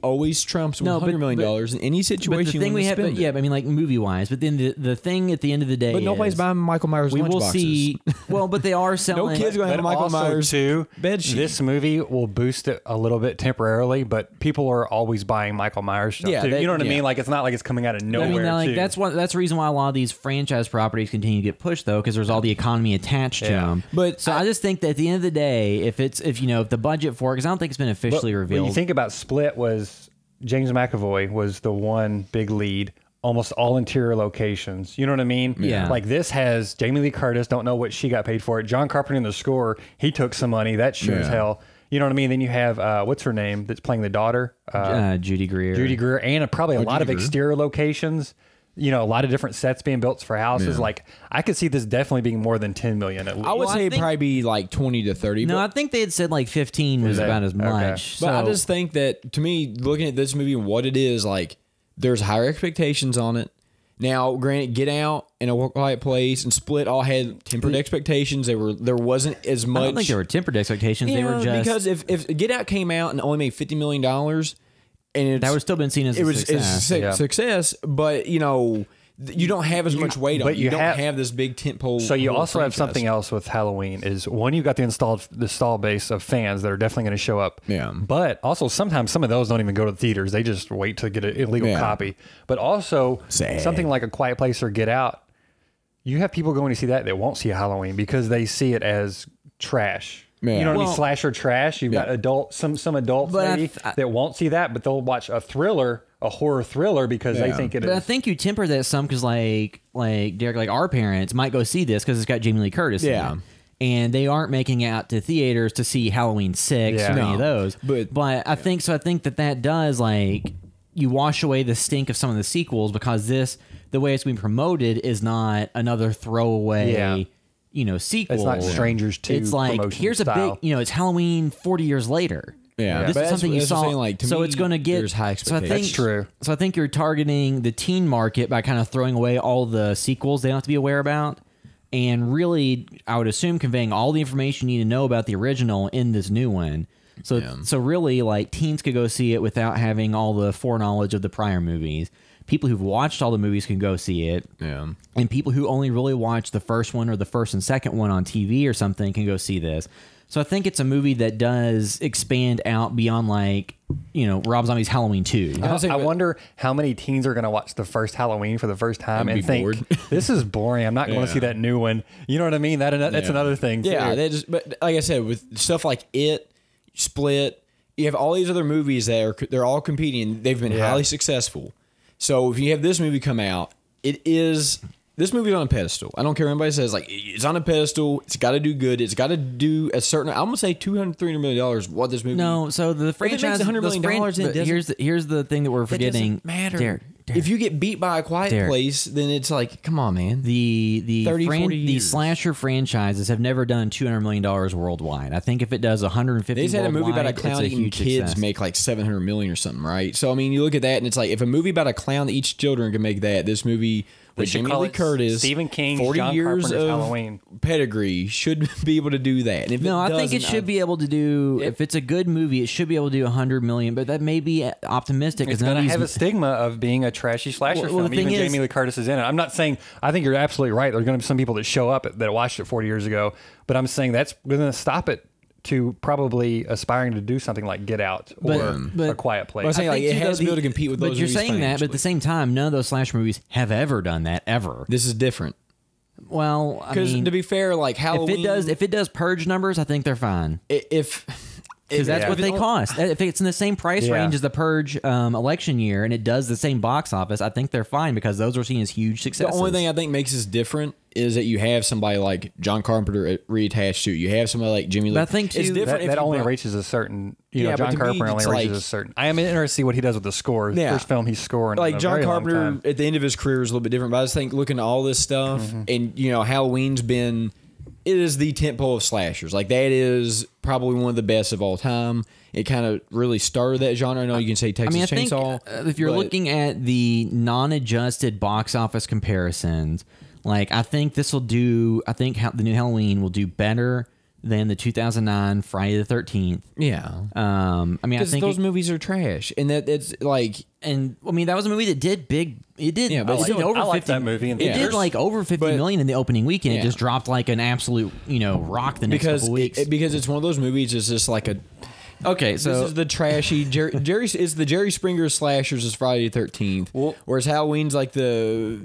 F: always trumps $100 million in any situation.
D: But the thing we have, I mean, like movie wise. But then the thing at the end of the day,
F: But nobody's buying Michael Myers
D: we will
F: lunchboxes.
D: see. Well, but they are selling.
F: No kids going to have a Michael
E: also,
F: Myers
E: too,
F: bed sheet.
E: This movie will boost it a little bit temporarily, but people are always buying Michael Myers stuff
F: Yeah,
E: too.
F: that-
E: You know what I
F: yeah.
E: mean? Like it's not like it's coming out of
D: I
E: nowhere.
D: mean, like
E: too.
D: that's the reason why a lot of these franchise properties continue to get pushed, though, because there's all the economy attached to them.
F: But
D: so I just think that at the end of the day, if the budget for it, because I don't think it's been officially revealed.
E: When you think about Split, was James McAvoy was the one big lead, almost all interior locations. You know what I mean?
D: Yeah.
E: Like this has Jamie Lee Curtis. Don't know what she got paid for it. John Carpenter in the score. He took some money. That's sure as hell. You know what I mean? Then you have what's her name that's playing the daughter,
D: Judy Greer.
E: Judy Greer, and probably a lot of
F: Judy Greer.
E: exterior locations. A lot of different sets being built for houses.
F: Yeah.
E: Like I could see this definitely being more than 10 million at least.
F: I would
D: Well, I
F: say it'd
D: think-
F: probably be like 20 to 30.
D: No,
F: but,
D: I think they had said like 15 was
E: they?
D: about as
E: Okay.
D: much.
F: but I
D: So-
F: just think that, to me, looking at this movie and what it is, like, there's higher expectations on it. Now, granted, Get Out and A Quiet Place and Split all had tempered expectations. There wasn't as much.
D: I don't think they were tempered expectations. They were just
F: because if Get Out came out and only made $50 million, and it's,
D: that would have still been seen as
F: it
D: a
F: was
D: success.
F: it's success, but you don't have as much weight on
E: but
F: it.
E: you
F: You don't
E: have-
F: have this big tentpole.
E: So you
F: whole
E: also have
F: franchise.
E: something else with Halloween is one, you've got the install base of fans that are definitely going to show up.
F: Yeah.
E: But also sometimes some of those don't even go to the theaters. They just wait to get an illegal
F: Yeah.
E: copy. But also
F: Sad.
E: something like A Quiet Place or Get Out, you have people going to see that won't see a Halloween because they see it as trash.
F: Yeah.
E: You know what I
D: Well-
E: mean? Slasher trash. You've got some adults
D: But
E: maybe that won't see that, but they'll watch a horror thriller because they
F: Yeah.
E: think it
D: But I
E: is.
D: think you temper that some because like Derek, like our parents might go see this because it's got Jamie Lee Curtis. in
F: Yeah.
D: it. and they aren't making it out to theaters to see Halloween 6 or any of those. But I think so. I think that does, like, you wash away the stink of some of the sequels, because the way it's being promoted is not another throwaway, sequel.
E: It's not Strangers 2.
D: It's like, here's
E: style.
D: a big, it's Halloween 40 years later.
F: Yeah,
D: This is something you saw.
F: to
D: it's going to get.
F: There's high
D: So I
F: expectations.
D: think,
E: That's true.
D: So I think you're targeting the teen market by kind of throwing away all the sequels they don't have to be aware about, and really, I would assume, conveying all the information you need to know about the original in this new one. So really, like, teens could go see it without having all the foreknowledge of the prior movies. People who've watched all the movies can go see it.
F: Yeah.
D: And people who only really watched the first one or the first and second one on TV or something can go see this. So I think it's a movie that does expand out beyond, like, Rob Zombie's Halloween 2.
E: I wonder how many teens are going to watch the first Halloween for the first time and
F: be
E: think,
F: bored.
E: this is boring. I'm not going to see that new one. You know what I mean? That's another thing, too.
F: Yeah, but like I said, with stuff like It, Split, you have all these other movies they're all competing. They've been highly successful. So if you have this movie come out, this movie's on a pedestal. I don't care what anybody says. Like, it's on a pedestal. It's got to do good. It's got to do a certain. I'm gonna say $200, $300 million. What this movie?
D: No, so the franchise.
F: $100 million.
D: Here's the thing that we're forgetting.
F: Doesn't matter.
D: Derek.
F: If you get beat by A Quiet Place, then it's like, come on, man.
D: The
F: 40 years.
D: slasher franchises have never done $200 million worldwide. I think if it does 150,
F: they just had a movie about a
D: worldwide,
F: clown
D: it's a
F: eating
D: huge
F: kids
D: success.
F: make like $700 million or something, right? So I mean, you look at that and it's like, if a movie about a clown that eats children can make that, this movie with
E: should
F: Jamie
E: call
F: Lee
E: it
F: Curtis,
E: Stephen King's
F: 40
E: John
F: years
E: Carpenter's
F: of
E: Halloween.
F: pedigree, should be able to do that. And if
D: No,
F: it
D: I think it
F: doesn't,
D: should be able to do. If it's a good movie, it should be able to do 100 million. But that may be optimistic.
E: It's
D: none
E: going
D: of
E: to
D: these
E: have a stigma of being a trashy slasher
D: Well, the
E: film.
D: thing
E: Even
D: is-
E: Jamie Lee Curtis is in it. I'm not saying, I think you're absolutely right. There are going to be some people that show up that watched it 40 years ago. But I'm saying that's going to stop it to probably aspiring to do something like Get Out or A Quiet Place.
F: Well, I'm saying, like, it
D: too,
F: has to be
D: though,
F: able to compete with those
D: But you're
F: movies
D: saying that, but at the same time, none of those slasher movies have ever done that ever.
F: This is different.
D: Well, I
F: Because
D: mean,
F: to be fair, like Halloween,
D: if it does Purge numbers, I think they're fine.
F: if
D: Because that's what they cost. If it's in the same price range as the Purge election year and it does the same box office, I think they're fine because those are seen as huge successes.
F: The only thing I think makes this different is that you have somebody like John Carpenter reattached to it. You have somebody like Jimmy Lee.
D: But I think,
F: it's
D: too,
F: different.
E: that
F: if you
E: only
F: brought-
E: reaches a certain,
F: Yeah, but
E: John
F: to me,
E: Carpenter only
F: it's
E: reaches
F: like-
E: a certain. I am interested to see what he does with the score.
F: Yeah.
E: First film he's scoring.
F: like
E: in a
F: John
E: very long
F: Carpenter
E: time.
F: at the end of his career is a little bit different. But I just think looking at all this stuff and Halloween's been, it is the tentpole of slashers. Like that is probably one of the best of all time. It kind of really started that genre. I know you can say Texas
D: I think
F: Chainsaw.
D: if you're
F: but-
D: looking at the non-adjusted box office comparisons, like I think this will do. I think the new Halloween will do better than the 2009 Friday the 13th.
F: yeah,
D: I mean, I
F: because
D: think
F: those movies are trash, and that it's like.
D: and I mean that was a movie that did big. It did.
F: Yeah, but
D: it
F: still,
D: did over
E: I like
D: 50.
E: that movie in
D: It did
E: theaters.
D: like over 50
F: But-
D: million in the opening weekend.
F: Yeah.
D: It just dropped like an absolute rock the next
F: Because
D: couple weeks.
F: because it's one of those movies. It's just like a.
D: Okay,
F: This
D: so
F: is the trashy Jerry. It's the Jerry Springer slashers is Friday the 13th, whereas Halloween's like the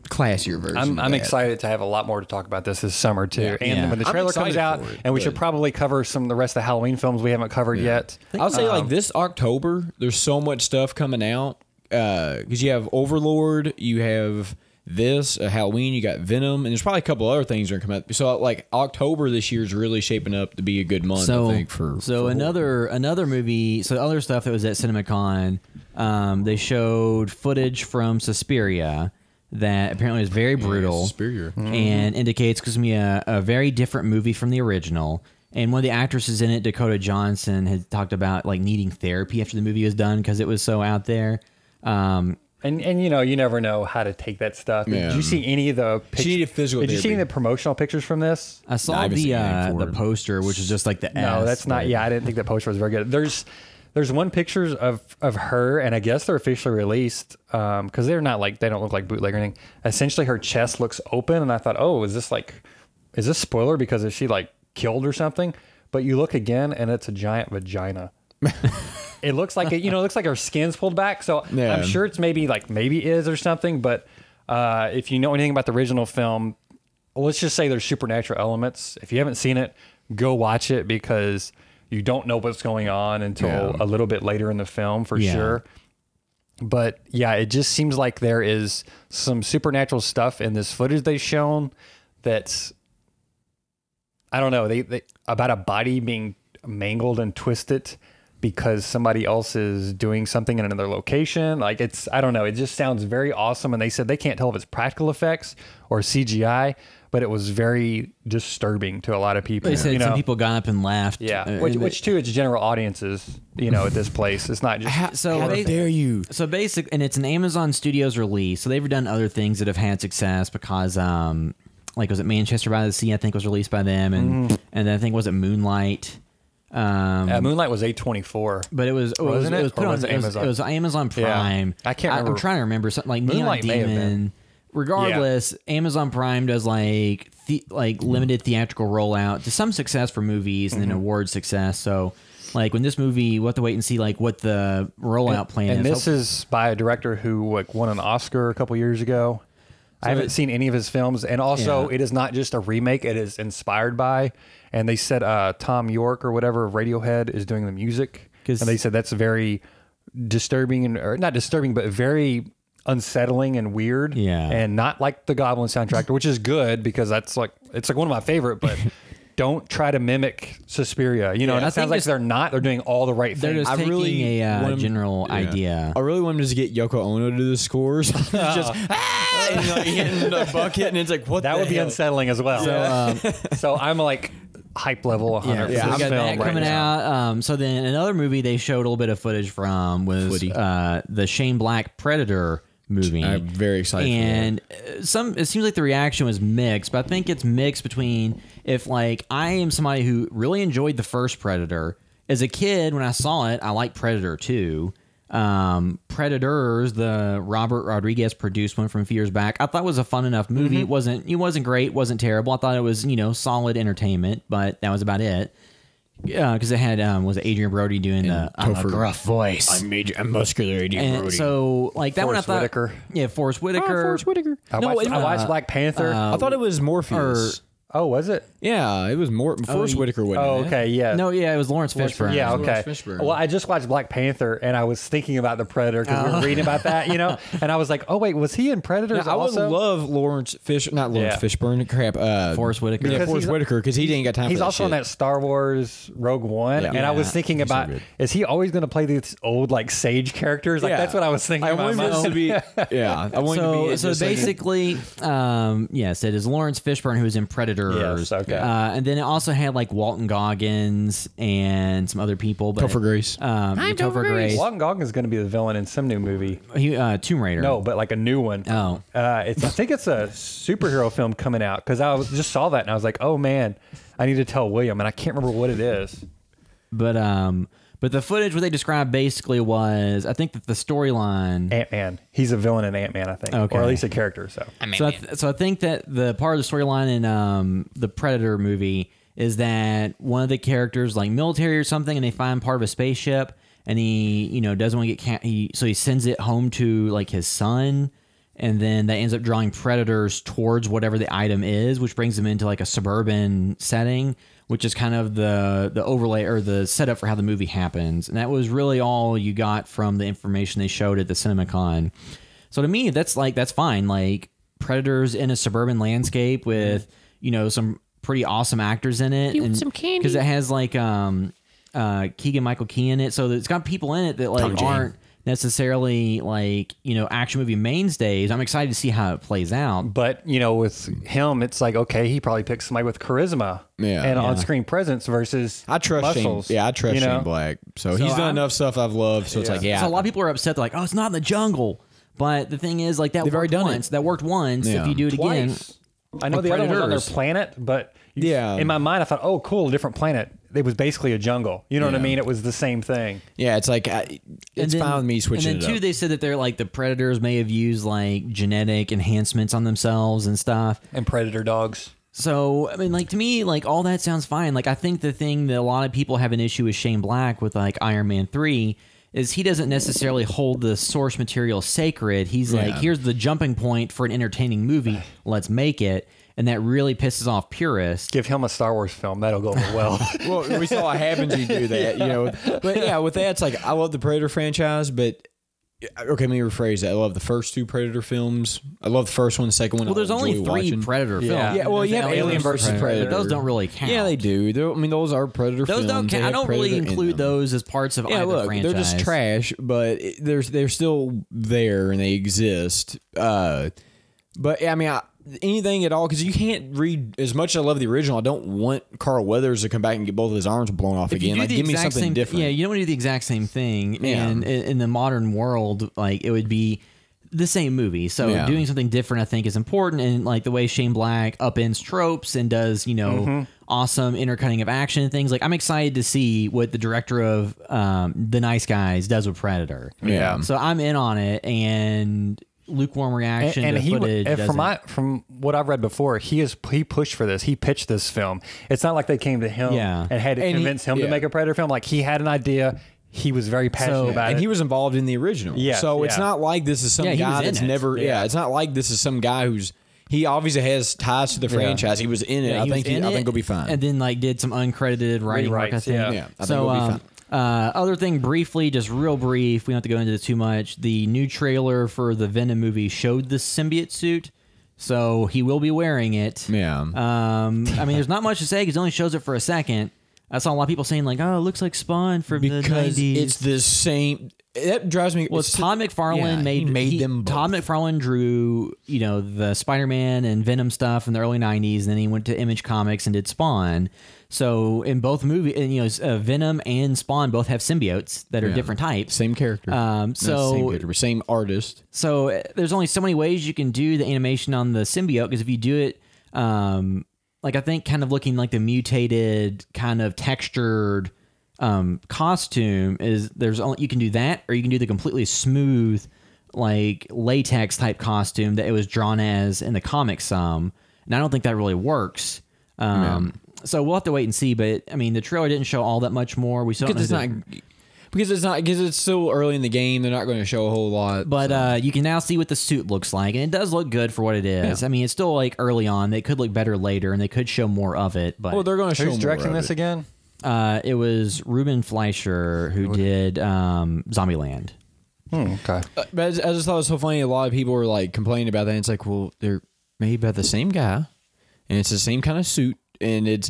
F: classier version.
E: I'm
F: of that.
E: excited to have a lot more to talk about this summer too.
F: Yeah.
E: And
D: Yeah.
E: when the
F: I'm
E: trailer comes
F: excited
E: out,
F: for it,
E: and we should
F: but-
E: probably cover some of the rest of the Halloween films we haven't covered yet.
F: I'll say like this October, there's so much stuff coming out because you have Overlord, you have this Halloween, you got Venom, and there's probably a couple other things that are coming out. So like October this year is really shaping up to be a good month. I think for
D: another movie. So other stuff that was at CinemaCon, they showed footage from Suspiria that apparently is very brutal.
F: Suspiria.
D: And indicates it's going to be a very different movie from the original. And one of the actresses in it, Dakota Johnson, had talked about like needing therapy after the movie was done because it was so out there.
E: And you never know how to take that stuff.
F: Yeah.
E: Did you see any of the pictures?
F: She needed physical
E: Did you see any
F: therapy.
E: of the promotional pictures from this?
D: I saw
F: I haven't seen anything for
D: the
F: it.
D: poster, which is just like the
E: No,
D: S,
E: that's not.
D: but-
E: Yeah, I didn't think that poster was very good. There's one pictures of her, and I guess they're officially released because they're not like, they don't look like bootleg or anything. Essentially, her chest looks open, and I thought, oh, is this spoiler because is she like killed or something? But you look again, and it's a giant vagina. It looks like it looks like her skin's pulled back. So
F: Yeah.
E: I'm sure it's maybe is or something. But if you know anything about the original film, let's just say there's supernatural elements. If you haven't seen it, go watch it because you don't know what's going on until a little bit later in the film for sure. But yeah, it just seems like there is some supernatural stuff in this footage they've shown that's I don't know, they about a body being mangled and twisted because somebody else is doing something in another location. Like I don't know. It just sounds very awesome. And they said they can't tell if it's practical effects or CGI, but it was very disturbing to a lot of people.
D: They said some people got up and laughed.
E: Yeah, which too, it's general audiences, at this place. It's not just...
F: How dare you?
D: So basic, and it's an Amazon Studios release. So they've done other things that have had success because, like, was it Manchester by the Sea? I think was released by them, and then I think was it Moonlight.
E: Moonlight was A24,
D: but it was
E: Wasn't it?
D: It was put
E: Or
D: on
E: was it Amazon?
D: It was Amazon Prime.
E: I can't remember.
D: I'm trying to remember something like
E: Moonlight
D: Neon
E: may have
D: Demon.
E: been.
D: Regardless, Amazon Prime does like limited theatrical rollout to some success for movies and then award success. So, like when this movie, we'll have to wait and see like what the rollout plan is.
E: And this is by a director who like won an Oscar a couple years ago. I haven't seen any of his films, and also it is not just a remake; it is inspired by. And they said Tom York or whatever of Radiohead is doing the music, and they said that's very disturbing, or not disturbing, but very unsettling and weird.
D: Yeah,
E: and not like the Goblin soundtrack, which is good because it's like one of my favorite, but. Don't try to mimic Suspiria. And it sounds like they're doing all the right
D: they're
E: things.
D: just taking a general idea.
F: I really wanted to get Yoko Ono to do the scores. Just hitting the bucket, and it's like, what?
E: That would be
F: hell?
E: unsettling as well. So I'm like hype level 100 for
D: So
E: this
D: we got
E: film
D: that coming out. So then another movie they showed a little bit of footage from was the Shane Black Predator movie.
F: I'm very excited
D: and it seems like the reaction was mixed, but I think it's mixed between if like I am somebody who really enjoyed the first Predator as a kid. When I saw it, I liked Predator 2. Predators, the Robert Rodriguez produced one from a few years back, I thought was a fun enough movie. It wasn't great, wasn't terrible. I thought it was solid entertainment, but that was about it. Because it had was it Adrian Brody doing the gruff voice.
F: I'm muscular Adrian Brody.
D: So like that
E: Forrest
D: one I thought,
E: Whitaker.
D: Yeah, Forrest Whitaker.
E: I watched Black Panther.
F: I thought it was Morpheus.
E: Oh, was it?
F: Yeah, it was Forrest Whitaker.
E: Oh, okay, yeah.
D: No, yeah, it was Lawrence Fishburne.
E: Yeah, okay.
F: Fishburne.
E: Well, I just watched Black Panther, and I was thinking about the Predator because we were reading about that, and I was like, oh wait, was he in Predators
F: I would
E: also?
F: love Fishburne. Crap.
D: Forrest Whitaker.
F: Yeah, Forrest Whitaker, because he didn't got time.
E: He's
F: for
E: also
F: that
E: on that Star Wars Rogue One, and I was thinking about, is he always going to play these old like sage characters? Like that's what I was thinking.
F: I
E: about
F: wanted this to be. Yeah, I wanted to be.
D: So basically, yes, it is Lawrence Fishburne who is in Predators.
E: Yes, okay.
D: And then it also had like Walton Goggins and some other people. But
F: Topher Grace.
D: Topher Grace.
E: Walton Goggins is going to be the villain in some new movie.
D: Tomb Raider.
E: No, but like a new one.
D: Oh.
E: I think it's a superhero film coming out because I just saw that and I was like, oh man, I need to tell William, and I can't remember what it is.
D: But the footage, what they described basically was, I think that the storyline.
E: Ant-Man. He's a villain in Ant-Man, I think.
D: Okay.
E: Or at least a character. So
D: I think that the part of the storyline in the Predator movie is that one of the characters like military or something, and they find part of a spaceship, and he doesn't want to get so he sends it home to like his son, and then that ends up drawing predators towards whatever the item is, which brings them into like a suburban setting, which is kind of the overlay or the setup for how the movie happens. And that was really all you got from the information they showed at the CinemaCon. So to me, that's fine. Like predators in a suburban landscape with some pretty awesome actors in it, and some candy because it has like Keegan-Michael Key in it, so it's got people in it that like aren't necessarily like action movie mainstays. I'm excited to see how it plays out.
E: But with him, it's like okay, he probably picks somebody with charisma and on-screen presence versus
F: I trust
E: muscles.
F: Shane. Yeah, I trust Shane Black. So he's done enough stuff I've loved. So it's like
D: So a lot of people are upset. They're like, oh, it's not in the jungle. But the thing is, like that worked once. That worked once.
F: Yeah.
D: If you do it again.
E: I know the other one's on their planet, but in my mind, I thought, oh, cool, different planet. It was basically a jungle. You know what I mean? It was the same thing.
F: Yeah, it's like it's fine with me switching it up.
D: And then too, they said that they're like the predators may have used like genetic enhancements on themselves and stuff.
E: And predator dogs.
D: So, I mean, like to me, like all that sounds fine. Like I think the thing that a lot of people have an issue with Shane Black with like Iron Man 3 is he doesn't necessarily hold the source material sacred. He's like, here's the jumping point for an entertaining movie. Let's make it. And that really pisses off purists.
E: Give him a Star Wars film. That'll go well.
F: Well, we saw what happens when you do that, But yeah, with that, it's like I love the Predator franchise, but Okay, let me rephrase that. I love the first two Predator films. I love the first one, the second one.
D: Well, there's only 3 Predator films.
F: Yeah, well, you have Alien versus Predator.
D: Those don't really count.
F: Yeah, they do. I mean, those are Predator
D: Those
F: films.
D: don't
F: They
D: count. I
F: have
D: don't really
F: Predator in
D: include
F: them.
D: those as parts of
F: Yeah,
D: either
F: look,
D: franchise.
F: they're just trash, but they're still there and they exist. But I mean, anything at all, because you can't read as much as I love the original. I don't want Carl Weathers to come back and get both of his arms blown off
D: If you
F: again.
D: do
F: Like,
D: the
F: give me
D: exact
F: something
D: same,
F: different.
D: Yeah, you don't want to do the exact same thing.
F: Yeah.
D: And in the modern world, like it would be the same movie. So
F: Yeah.
D: doing something different, I think, is important. And like the way Shane Black upends tropes and does, awesome intercutting of action and things. Like I'm excited to see what the director of The Nice Guys does with Predator.
F: Yeah.
D: So I'm in on it, and lukewarm reaction
E: and
D: to
E: he
D: footage.
E: from what I've read before, he pushed for this. He pitched this film. It's not like they came to him
D: Yeah.
E: and had to convince him to make a Predator film. Like he had an idea. He was very passionate about it.
F: And he was involved in the original.
E: Yes,
F: So it's
E: yeah.
F: not like this is some
D: Yeah, he was
F: guy
D: in
F: that's
D: it.
F: never. Yeah. It's not like this is some guy he obviously has ties to the franchise. He was in it.
D: Yeah,
F: I think he'll be fine.
D: And then like did some uncredited writing work. I
E: Rewrites,
D: think.
E: yeah.
F: I think he'll be fine.
D: Other thing, briefly, just real brief. We don't have to go into this too much. The new trailer for the Venom movie showed the symbiote suit, so he will be wearing it.
F: Yeah.
D: I mean, there's not much to say because it only shows it for a second. I saw a lot of people saying like, "Oh, it looks like Spawn from the
F: Because
D: 90s."
F: it's the same. That drives me.
D: Well, Todd McFarlane
F: he made them both.
D: Todd McFarlane drew, the Spider-Man and Venom stuff in the early '90s, and then he went to Image Comics and did Spawn. So in both movies, and Venom and Spawn both have symbiotes that are different types.
F: Same character.
D: So-
F: same artist.
D: So there's only so many ways you can do the animation on the symbiote, because if you do it, like I think kind of looking like the mutated kind of textured costume is you can do that, or you can do the completely smooth like latex type costume that it was drawn as in the comics some, and I don't think that really works. So we'll have to wait and see, but I mean the trailer didn't show all that much more. We still
F: Because it's still early in the game. They're not going to show a whole lot.
D: But you can now see what the suit looks like, and it does look good for what it is.
F: Yeah.
D: I mean, it's still like early on. They could look better later, and they could show more of it. But
F: well, they're going to show
E: Who's
F: more
E: directing
F: of
E: this
F: it.
E: again?
D: it was Ruben Fleischer who did Zombieland.
E: Okay.
F: But I just thought it was so funny. A lot of people were like complaining about that. And it's like, well, they're made by the same guy, and it's the same kind of suit, and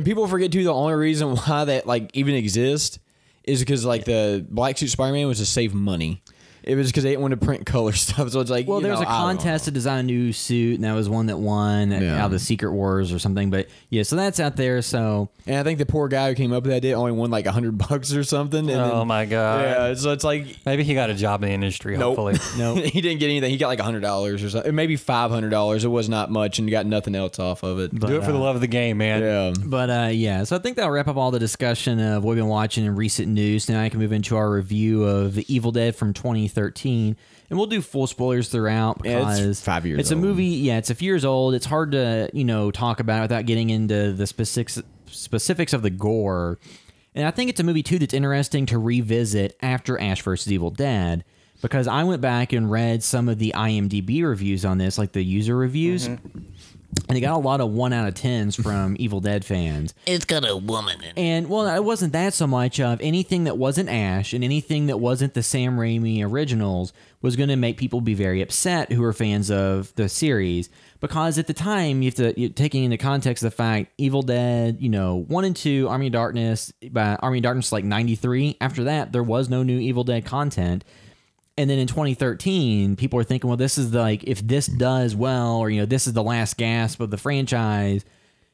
F: people forget too. The only reason why that like even exists is because like the black suit Spider-Man was to save money. It was because they didn't want to print color stuff. So it's like,
D: Well, there was a contest to design a new suit, and that was one that won out of the Secret Wars or something. But yeah, so that's out there. So
F: and I think the poor guy who came up with that only won like $100 or something. And
E: Oh
F: then,
E: my god.
F: yeah, so it's like
E: Maybe he got a job in the industry.
F: Nope.
E: Hopefully.
F: no, he didn't get anything. He got like $100 or something, maybe $500. It was not much, and got nothing else off of it.
E: Do it for the love of the game, man.
F: Yeah.
D: But yeah, so I think that'll wrap up all the discussion of what we've been watching in recent news. Now I can move into our review of The Evil Dead from 2013. And we'll do full spoilers throughout because
F: it's 5 years
D: It's a
F: old.
D: movie. Yeah, it's a few years old. It's hard to talk about it without getting into the specifics of the gore. And I think it's a movie too that's interesting to revisit after Ash vs. Evil Dead, because I went back and read some of the IMDb reviews on this, like the user reviews. And it got a lot of 1 out of 10s from Evil Dead fans.
C: It's got a woman in it.
D: And, well, it wasn't that so much of anything that wasn't Ash and anything that wasn't the Sam Raimi originals was going to make people be very upset who are fans of the series. Because at the time, you're taking into context the fact Evil Dead, 1 and 2, Army of Darkness, by Army of Darkness like 93. After that, there was no new Evil Dead content. And then in 2013, people are thinking, well, this is if this does well, or, this is the last gasp of the franchise.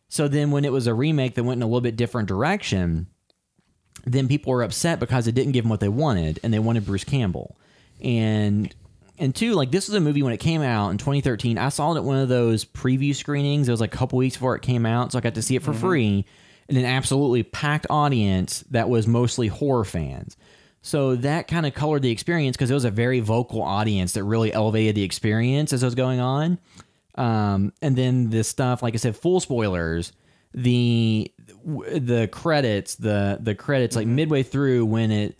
D: So then when it was a remake that went in a little bit different direction, then people were upset because it didn't give them what they wanted, and they wanted Bruce Campbell. And two, this was a movie when it came out in 2013. I saw it at one of those preview screenings. It was like a couple weeks before it came out, so I got to see it for free. And an absolutely packed audience that was mostly horror fans. So that kind of colored the experience because it was a very vocal audience that really elevated the experience as it was going on. And then this stuff, like I said, full spoilers. The credits, like midway through when it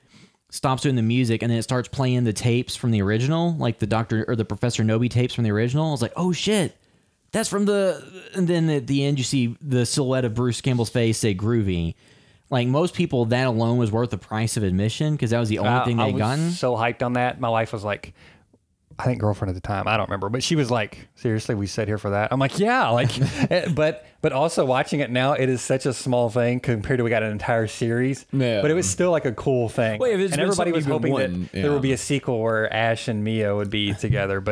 D: stops doing the music and then it starts playing the tapes from the original, like the Doctor or the Professor Nobi tapes from the original. I was like, oh shit, that's from the. And then at the end, you see the silhouette of Bruce Campbell's face say "groovy." like most people, that alone was worth the price of admission because that was the only thing
E: I
D: they'd
E: was
D: gotten.
E: so hyped on that. My wife was like, I think girlfriend at the time, I don't remember, but she was like, seriously, we sit here for that? I'm like, yeah, like, but also watching it now, it is such a small thing compared to we got an entire series,
F: Yeah.
E: but it was still like a cool thing.
F: Well, if it's
E: and
F: been
E: everybody
F: something
E: was
F: you've been
E: hoping that
F: wanting,
E: there would be a sequel where Ash and Mia would be together,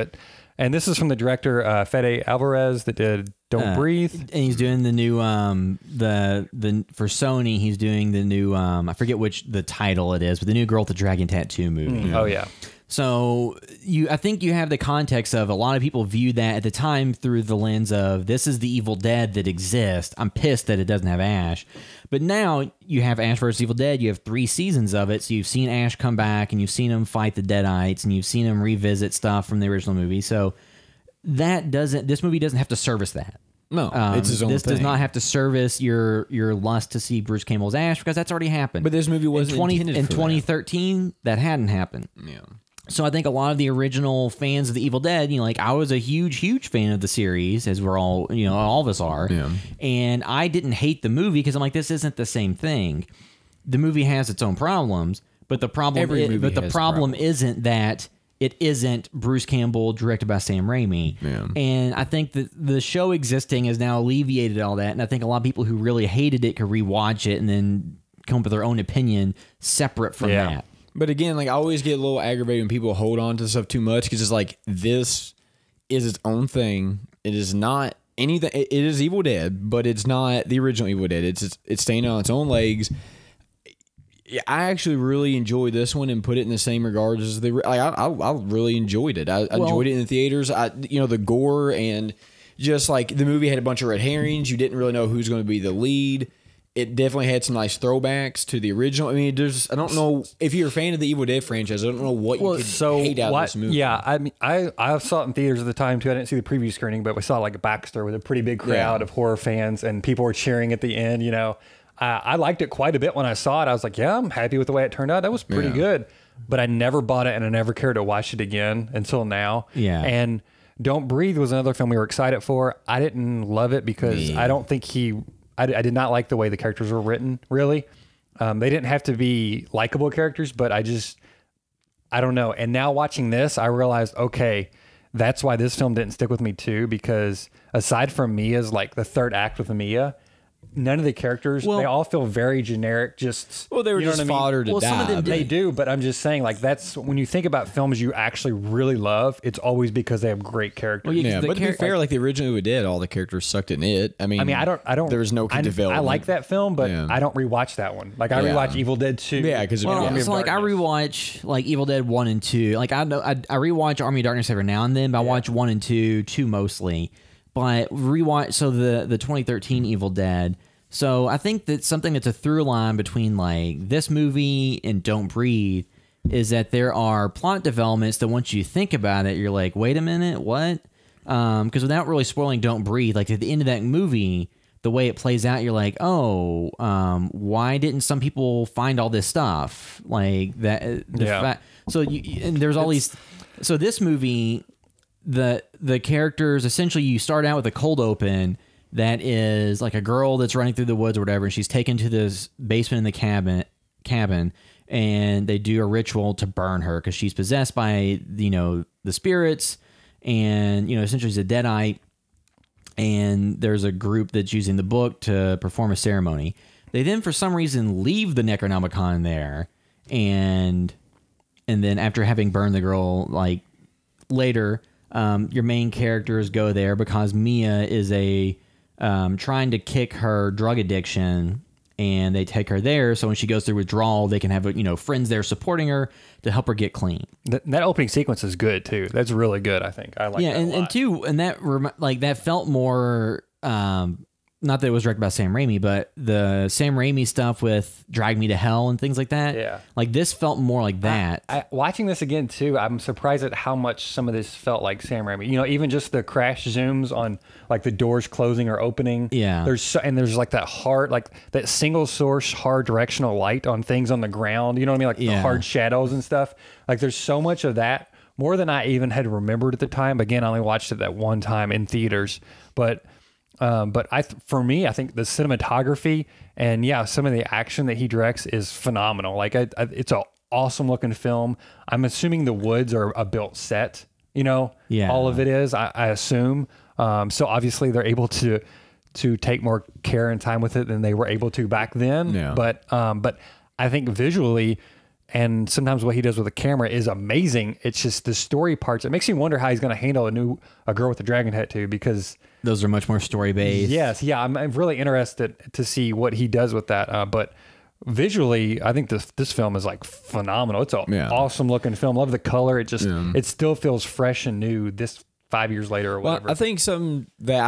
E: and this is from the director, Fede Alvarez, that did Don't Breathe.
D: And he's doing the new the for Sony. He's doing the new I forget which the title it is, but the new Girl with the Dragon Tattoo movie.
E: Oh yeah.
D: So I think you have the context of a lot of people viewed that at the time through the lens of this is the Evil Dead that exists. I'm pissed that it doesn't have Ash. But now you have Ash vs. Evil Dead. You have 3 seasons of it. So you've seen Ash come back and you've seen him fight the Deadites and you've seen him revisit stuff from the original movie. So this movie doesn't have to service that.
F: No, it's his own
D: This
F: thing.
D: does not have to service your lust to see Bruce Campbell's Ash because that's already happened.
F: But this movie wasn't intended
D: in
F: for that.
D: 2013 that hadn't happened.
F: Yeah.
D: So I think a lot of the original fans of the Evil Dead, like I was a huge fan of the series, as we're all, all of us are.
F: Yeah.
D: And I didn't hate the movie because I'm like, this isn't the same thing. The movie has its own problems, but the problem, isn't that it isn't Bruce Campbell directed by Sam Raimi.
F: Yeah.
D: And I think that the show existing has now alleviated all that. And I think a lot of people who really hated it could rewatch it and then come up with their own opinion separate from that.
F: But again, like I always get a little aggravated when people hold on to stuff too much because it's like this is its own thing. It is not anything. It is Evil Dead, but it's not the original Evil Dead. It's standing on its own legs. I actually really enjoyed this one and put it in the same regards as I really enjoyed it. I enjoyed it in the theaters. The gore and just like the movie had a bunch of red herrings. You didn't really know who's going to be the lead. It definitely had some nice throwbacks to the original. I mean, I don't know if you're a fan of the Evil Dead franchise. I don't know what you could hate out of this movie.
E: Yeah, I mean, I saw it in theaters at the time too. I didn't see the preview screening, but we saw like a Baxter with a pretty big crowd of horror fans, and people were cheering at the end. I liked it quite a bit when I saw it. I was like, yeah, I'm happy with the way it turned out. That was pretty good. But I never bought it, and I never cared to watch it again until now.
D: Yeah.
E: And Don't Breathe was another film we were excited for. I didn't love it because I don't think I did not like the way the characters were written, really. They didn't have to be likable characters, but I don't know. And now watching this, I realized, okay, that's why this film didn't stick with me too, because aside from Mia's, like the third act with Mia, none of the characters, they all feel very generic.
F: They were just fodder to die.
D: Some of them
E: They do, but I'm just saying, like, that's when you think about films you actually really love, it's always because they have great characters.
D: Well,
F: Yeah, but to be fair, like the original Evil Dead, all the characters sucked in it. I mean,
E: I don't.
F: There was no development.
E: I like that film, but I don't rewatch that one. Like I rewatch Evil Dead 2.
F: Yeah, because
D: I rewatch like Evil Dead 1 and 2. Like I rewatch Army of Darkness every now and then, but I watch 1 and 2 mostly. But rewatch the 2013 Evil Dead. So I think that something that's a through line between like this movie and Don't Breathe is that there are plot developments that once you think about it, you're like, wait a minute, what? Because without really spoiling Don't Breathe, like at the end of that movie, the way it plays out, you're like, oh, why didn't some people find all this stuff like that? And there's all these. So this movie, the characters essentially, you start out with a cold open. That is like a girl that's running through the woods or whatever, and she's taken to this basement in the cabin, and they do a ritual to burn her because she's possessed by the spirits, and essentially she's a deadite. And there's a group that's using the book to perform a ceremony. They then, for some reason, leave the Necronomicon there, and then after having burned the girl, like later, your main characters go there because Mia is trying to kick her drug addiction, and they take her there. So when she goes through withdrawal, they can have friends there supporting her to help her get clean.
E: That opening sequence is good too. That's really good. I think I like.
D: Yeah,
E: that a lot.
D: and that felt more. Not that it was directed by Sam Raimi, but the Sam Raimi stuff with Drag Me to Hell and things like that.
E: Yeah.
D: Like this felt more like that.
E: Watching this again too, I'm surprised at how much some of this felt like Sam Raimi. Even just the crash zooms on like the doors closing or opening.
D: Yeah.
E: There's like that hard, like that single source hard directional light on things on the ground. You know what I mean? Like the hard shadows and stuff. Like there's so much of that, more than I even had remembered at the time. Again, I only watched it that one time in theaters, but But for me, I think the cinematography and some of the action that he directs is phenomenal. Like it's an awesome looking film. I'm assuming the woods are a built set, all of it is, I assume. So obviously they're able to take more care and time with it than they were able to back then.
F: Yeah.
E: But I think visually and sometimes what he does with the camera is amazing. It's just the story parts. It makes you wonder how he's going to handle a girl with a dragon tattoo, because
D: those are much more story based.
E: Yes. Yeah. I'm really interested to see what he does with that. But visually, I think this film is like phenomenal. It's an awesome looking film. Love the color. It just, it still feels fresh and new this 5 years later or whatever.
F: Well, I think something that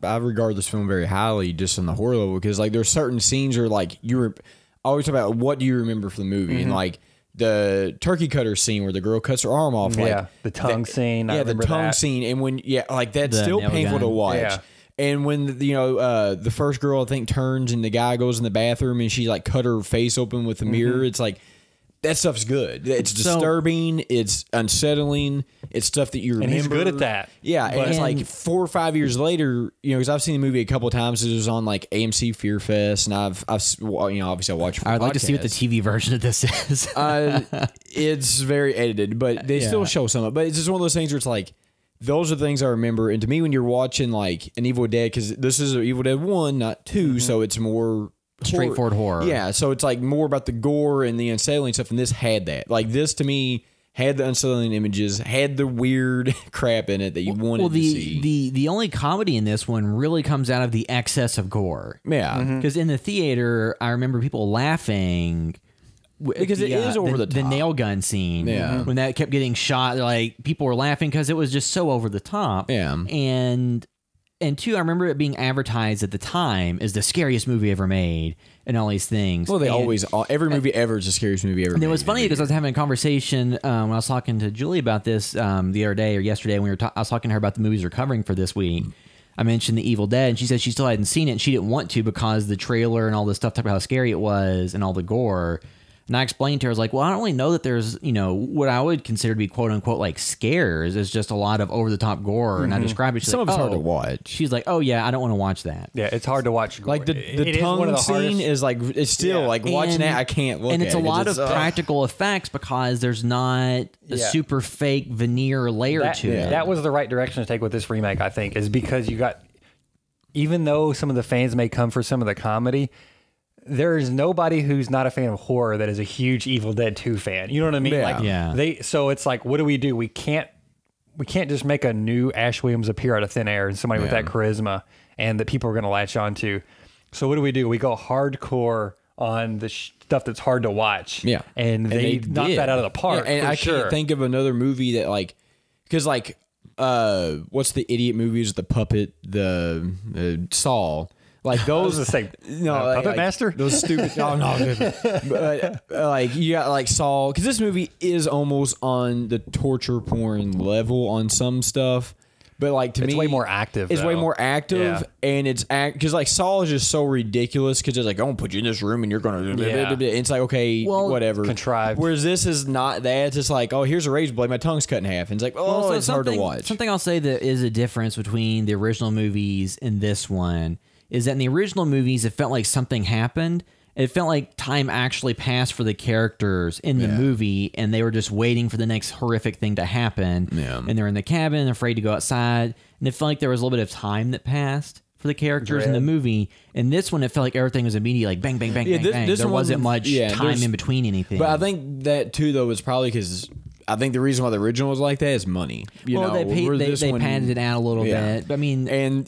F: I regard this film very highly just on the horror level, because like there's certain scenes where like I always talk about what do you remember from the movie, and like the turkey cutter scene where the girl cuts her arm off, like
E: the tongue scene. I remember
F: the tongue
E: that.
F: scene, and when like that's
D: The
F: still
D: nail
F: painful to
D: gun.
F: watch.
E: Yeah.
F: And when the first girl I think turns and the guy goes in the bathroom and she like cut her face open with the mirror, it's like that stuff's good. It's disturbing. It's unsettling. It's stuff that you remember.
E: And he's good at that.
F: Yeah, and it's like 4 or 5 years later, because I've seen the movie a couple of times. It was on like AMC Fear Fest, and I've obviously I watched.
D: I'd like to see what the TV version of this is.
F: It's very edited, but they still show some of it. But it's just one of those things where it's like, those are the things I remember. And to me, when you're watching like an Evil Dead, because this is Evil Dead 1, not 2, so it's more
D: Straightforward horror.
F: Yeah, so it's like more about the gore and the unsettling stuff, and this had that. Like this to me had the unsettling images, had the weird crap in it that you wanted to see.
D: The only comedy in this one really comes out of the excess of gore.
F: Yeah.
D: Because in the theater, I remember people laughing
F: Because it is over the
D: The
F: top.
D: nail gun scene.
F: Yeah.
D: When that kept getting shot, like people were laughing because it was just so over the top.
F: Yeah.
D: And two, I remember it being advertised at the time as the scariest movie ever made and all these things.
F: Well,
D: And-
F: every movie ever is the scariest movie ever
D: And
F: made.
D: it was funny because I was having a conversation when I was talking to Julie about this the other day or yesterday when I was talking to her about the movies we're covering for this week. I mentioned The Evil Dead, and she said she still hadn't seen it, and she didn't want to because the trailer and all this stuff talked about how scary it was and all the gore. And I explained to her, I was like, well, I don't really know that there's, what I would consider to be quote unquote like scares. It's just a lot of over the top gore. And I described it. She's
F: Some
D: like,
F: of it's hard
D: "Oh."
F: to watch.
D: She's like, oh, yeah, I don't want to watch that.
E: Yeah, it's hard to watch.
F: Like the
E: It is one
F: tongue
E: of the
F: scene
E: hardest-
F: is like, it's still like watching
D: And-
F: that, I can't look at it.
D: And it's a lot of
F: It's,
D: practical effects because there's not a super fake veneer layer to it.
E: That was the right direction to take with this remake, I think, is because you got, even though some of the fans may come for some of the comedy, there's nobody who's not a fan of horror that is a huge Evil Dead 2 fan. You know what I mean?
F: Yeah.
E: Like
D: Yeah.
E: so it's like, what do? We can't just make a new Ash Williams appear out of thin air and somebody with that charisma and that people are going to latch on to. So what do? We go hardcore on the stuff that's hard to watch.
F: Yeah.
E: And they knocked
F: did.
E: that out of the park.
F: Yeah, and
E: for
F: I
E: sure.
F: can't think of another movie that like, because like, what's the idiot movies with the puppet, the Saw? Like those,
E: was gonna say, Puppet Master?
F: Those stupid. No. But like you got like Saw, because this movie is almost on the torture porn level on some stuff. But like to
E: It's
F: me,
E: way more active,
F: It's way
E: though.
F: more active,
E: Yeah.
F: and it's because like Saw is just so ridiculous because it's like, I'm gonna put you in this room and you're gonna.
E: Yeah.
F: It's like, okay,
D: Well,
F: whatever,
E: contrived.
F: Whereas this is not that. It's just like, oh, here's a razor blade, my tongue's cut in half, and it's like, oh,
D: So
F: it's hard to watch.
D: Something I'll say that is a difference between the original movies and this one is that in the original movies, it felt like something happened. It felt like time actually passed for the characters in the movie, and they were just waiting for the next horrific thing to happen.
F: Yeah.
D: And they're in the cabin, afraid to go outside, and it felt like there was a little bit of time that passed for the characters in the movie. In this one, it felt like everything was immediately like bang, bang, bang, bang, bang.
F: This
D: There
F: one-
D: wasn't much time
F: there's-
D: in between anything.
F: But I think that too, though, is probably because I think the reason why the original was like that is money. You know,
D: they
F: where this
D: they
F: one-
D: padded it out a little
F: Yeah.
D: bit. But I mean,
F: and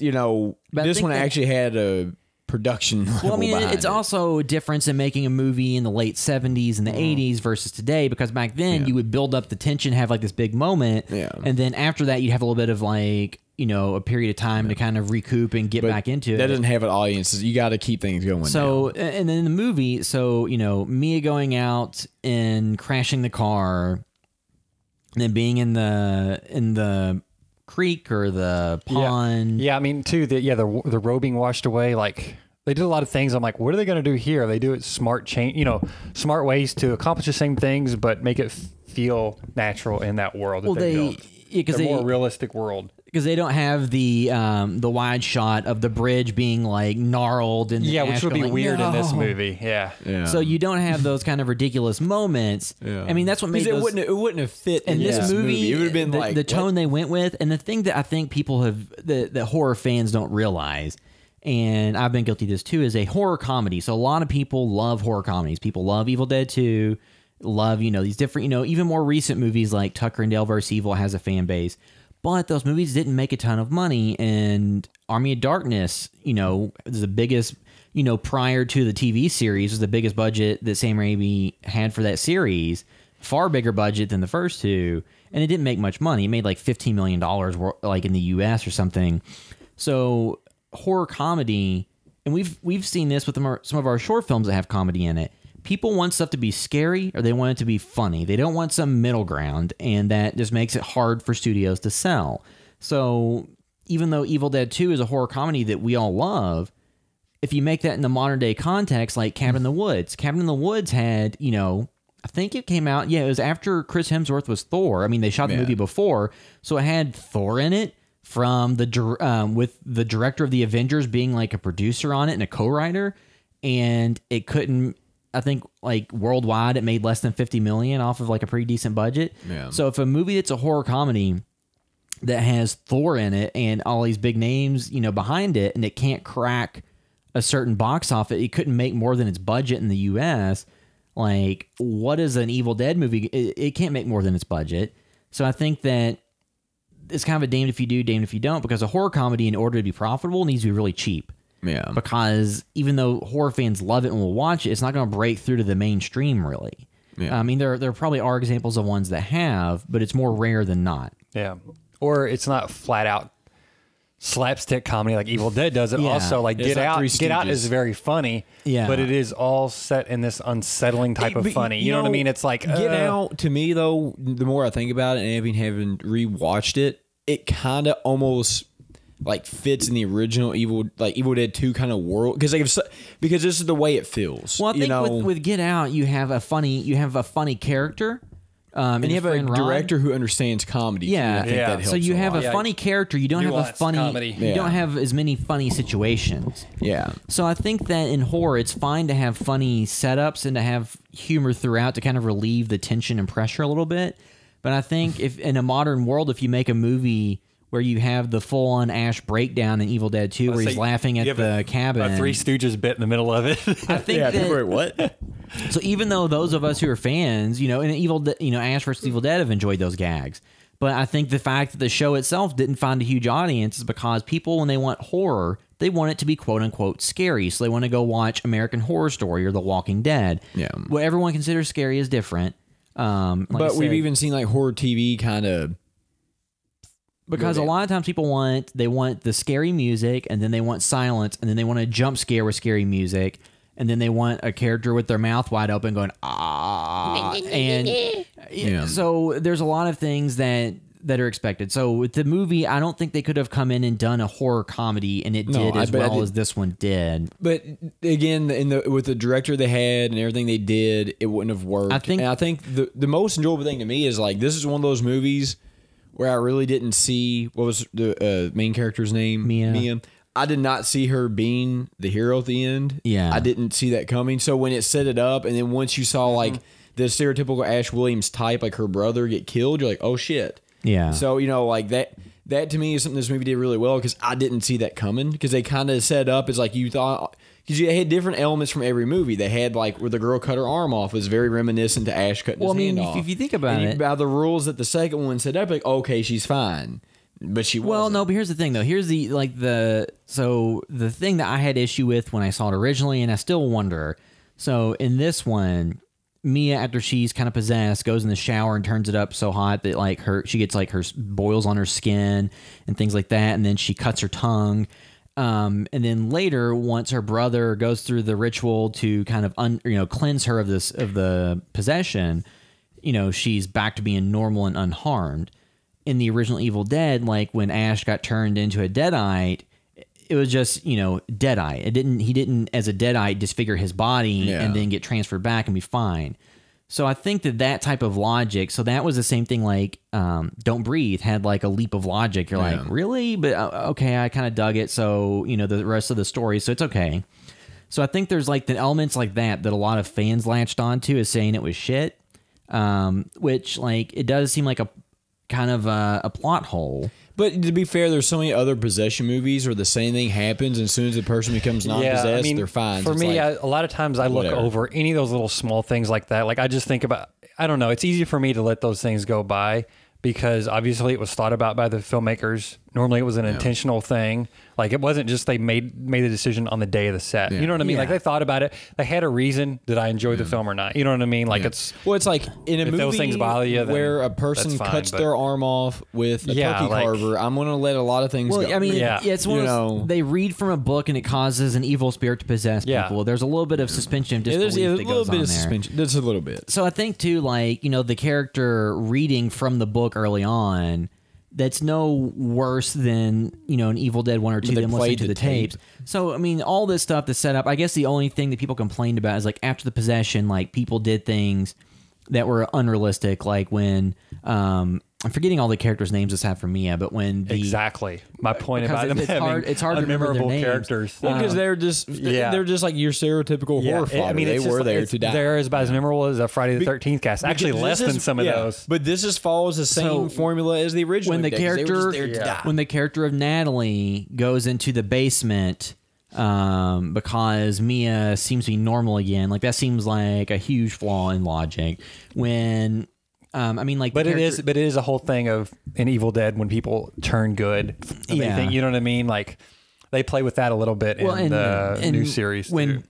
D: But I
F: this
D: think
F: one
D: that-
F: actually had a production.
D: well, I mean,
F: level
D: it's
F: behind it.
D: also a difference in making a movie in the late 70s and the 80s versus today, because back then you would build up the tension, have like this big moment, and then after that you'd have a little bit of like, a period of time to kind of recoup and get
F: But
D: back into it.
F: That doesn't have an audience. You got to keep things going.
D: So, and then in the movie, Mia going out and crashing the car, and then being in the creek or the pond.
E: Yeah, I mean, too, the robe being washed away, like, they did a lot of things. I'm like, what are they going to do here? They do it smart ways to accomplish the same things, but make it feel natural in that world that they built.
D: because
E: a more realistic world.
D: because they don't have the wide shot of the bridge being like gnarled and
E: Yeah,
D: Ash
E: which would be
D: going,
E: weird in this
D: "No."
E: movie. Yeah.
D: So you don't have those kind of ridiculous moments. I mean, that's what made
F: Because
D: those,
F: it wouldn't have fit
D: in this movie.
F: It would have been
D: the,
F: like
D: the tone they went with, and the thing that I think people have that horror fans don't realize, and I've been guilty of this too, is a horror comedy. So a lot of people love horror comedies. People love Evil Dead 2, love these different even more recent movies like Tucker and Dale vs. Evil has a fan base. But those movies didn't make a ton of money, and Army of Darkness, is the biggest, prior to the TV series, was the biggest budget that Sam Raimi had for that series, far bigger budget than the first two, and it didn't make much money. It made like $15 million, like in the U.S. or something. So horror comedy, and we've seen this with some of our short films that have comedy in it. People want stuff to be scary or they want it to be funny. They don't want some middle ground, and that just makes it hard for studios to sell. So even though Evil Dead 2 is a horror comedy that we all love, if you make that in the modern day context, like Cabin in the Woods had, I think it came out, it was after Chris Hemsworth was Thor. I mean, they shot the movie before, so it had Thor in it from with the director of the Avengers being like a producer on it and a co-writer, and it couldn't. I think like worldwide it made less than 50 million off of like a pretty decent budget. Yeah. So if a movie that's a horror comedy that has Thor in it and all these big names, behind it, and it can't crack a certain box office, it couldn't make more than its budget in the US. Like, what is an Evil Dead movie? It can't make more than its budget. So I think that it's kind of a damned if you do, damned if you don't, because a horror comedy, in order to be profitable, needs to be really cheap. Yeah. Because even though horror fans love it and will watch it, it's not going to break through to the mainstream, really. Yeah. I mean, there probably are examples of ones that have, but it's more rare than not.
E: Yeah. Or it's not flat out slapstick comedy like Evil Dead does it. Yeah. Also, like Get Out is very funny, but it is all set in this unsettling type of funny. You know what I mean? It's like
F: Get Out, to me though, the more I think about it and having rewatched it, it kind of almost like fits in the original Evil Dead 2 kind of world, because this is the way it feels.
D: Well, I think with Get Out, you have a funny character.
F: And you have a director who understands comedy.
D: Yeah,
F: I think that helps.
D: So you have
F: a
D: funny character. You don't have a funny comedy. You don't have as many funny situations.
F: Yeah.
D: So I think that in horror, it's fine to have funny setups and to have humor throughout to kind of relieve the tension and pressure a little bit. But I think if in a modern world, if you make a movie where you have the full-on Ash breakdown in Evil Dead 2, where he's laughing at the cabin,
E: a Three Stooges bit in the middle of it.
D: I think that,
F: what?
D: So even though those of us who are fans, in Ash vs. Evil Dead have enjoyed those gags, but I think the fact that the show itself didn't find a huge audience is because people, when they want horror, they want it to be quote unquote scary. So they want to go watch American Horror Story or The Walking Dead. Yeah, what everyone considers scary is different.
F: But we've even seen like horror TV kind of.
D: Because a lot of times people want the scary music, and then they want silence, and then they want a jump scare with scary music, and then they want a character with their mouth wide open going, ah. And so there's a lot of things that are expected. So with the movie, I don't think they could have come in and done a horror comedy, and it did as well as this one did.
F: But again, with the director they had and everything they did, it wouldn't have worked. I think the most enjoyable thing to me is like, this is one of those movies where I really didn't see, what was the main character's name? Mia. I did not see her being the hero at the end. Yeah. I didn't see that coming. So when it set it up, and then once you saw like the stereotypical Ash Williams type, like her brother get killed, you're like, oh shit. Yeah. So, like that to me is something this movie did really well, because I didn't see that coming, because they kind of set it up as like you thought. Because you had different elements from every movie. They had like where the girl cut her arm off was very reminiscent to Ash cutting his hand off.
D: If you think about it,
F: by the rules that the second one set up, like, okay, she's fine, but she wasn't.
D: Well, no, but here's the thing though. Here's the thing that I had issue with when I saw it originally, and I still wonder. So in this one, Mia, after she's kind of possessed, goes in the shower and turns it up so hot that like she gets like her boils on her skin and things like that, and then she cuts her tongue. And then later, once her brother goes through the ritual to kind of cleanse her of the possession, she's back to being normal and unharmed. In the original Evil Dead, like when Ash got turned into a Deadite, it was just Deadite. He didn't as a Deadite disfigure his body and then get transferred back and be fine. So I think that type of logic, so that was the same thing like Don't Breathe had like a leap of logic. You're like, really? But okay, I kind of dug it. So, the rest of the story, so it's okay. So I think there's like the elements like that a lot of fans latched onto as saying it was shit, which like it does seem like a kind of a plot hole.
F: But to be fair, there's so many other possession movies where the same thing happens, and as soon as the person becomes non-possessed, they're fine.
E: For
F: So
E: me,
F: like,
E: a lot of times I look over any of those little small things like that. Like I just think about, I don't know, it's easy for me to let those things go by because obviously it was thought about by the filmmakers. Normally it was an intentional thing. Like it wasn't just they made the decision on the day of the set. You know what I mean? Like they thought about it. They had a reason. Did I enjoy the film or not? You know what I mean? Like it's
F: like in a movie
E: those things bother you, then
F: where a person
E: that's fine,
F: cuts
E: but-
F: their arm off with a turkey carver, I'm going to let a lot of things go.
D: Well, I mean, it's one of those, they read from a book and it causes an evil spirit to possess people. There's a little bit of suspension of disbelief
F: there's a
D: that
F: little
D: goes
F: bit
D: on
F: of
D: there.
F: suspension. There's a little bit.
D: So I think too, like, the character reading from the book early on, that's no worse than, an Evil Dead 1 or 2, them listening to the tapes. So, I mean, all this stuff that's set up, I guess the only thing that people complained about is, like, after the possession, like, people did things that were unrealistic, like when, I'm forgetting all the characters' names aside from Mia, but when the...
E: Exactly. My point about them
D: it's
E: having
D: hard to remember their
E: unmemorable
D: names.
E: characters.
F: Well, because they're just like your stereotypical horror fodder.
E: I mean,
F: they
E: it's
F: were
E: just,
F: there
E: it's,
F: to die.
E: They're about as memorable as a Friday the 13th cast. Actually, less than some of those.
F: But this just follows the same formula as the original.
D: When the character of Natalie goes into the basement because Mia seems to be normal again, like that seems like a huge flaw in logic. When I mean, like,
E: but it is a whole thing of in Evil Dead when people turn good. And they think, you know what I mean? Like they play with that a little bit in the new series.
D: When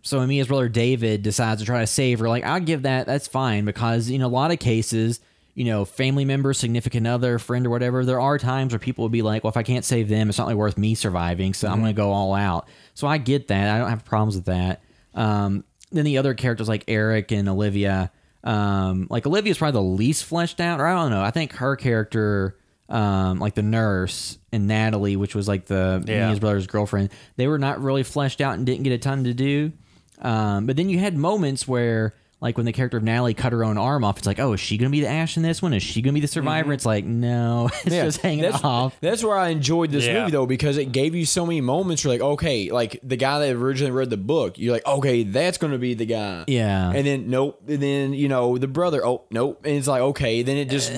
D: so Mia's brother David decides to try to save her, like I'll give that's fine because a lot of cases, family member, significant other, friend or whatever, there are times where people would be like, well, if I can't save them, it's not really worth me surviving, so I'm going to go all out. So I get that. I don't have problems with that. Then the other characters like Eric and Olivia, like Olivia's probably the least fleshed out, or I don't know. I think her character, like the nurse and Natalie, which was like Mia's brother's girlfriend, they were not really fleshed out and didn't get a ton to do. But then you had moments where, like when the character of Natalie cut her own arm off, it's like, oh, is she going to be the Ash in this one? Is she going to be the survivor? It's like, no, it's just hanging off.
F: That's where I enjoyed this movie, though, because it gave you so many moments. You're like, okay, like the guy that originally read the book, you're like, okay, that's going to be the guy.
D: Yeah.
F: And then, nope. And then, the brother, oh, nope. And it's like, okay. Then it just,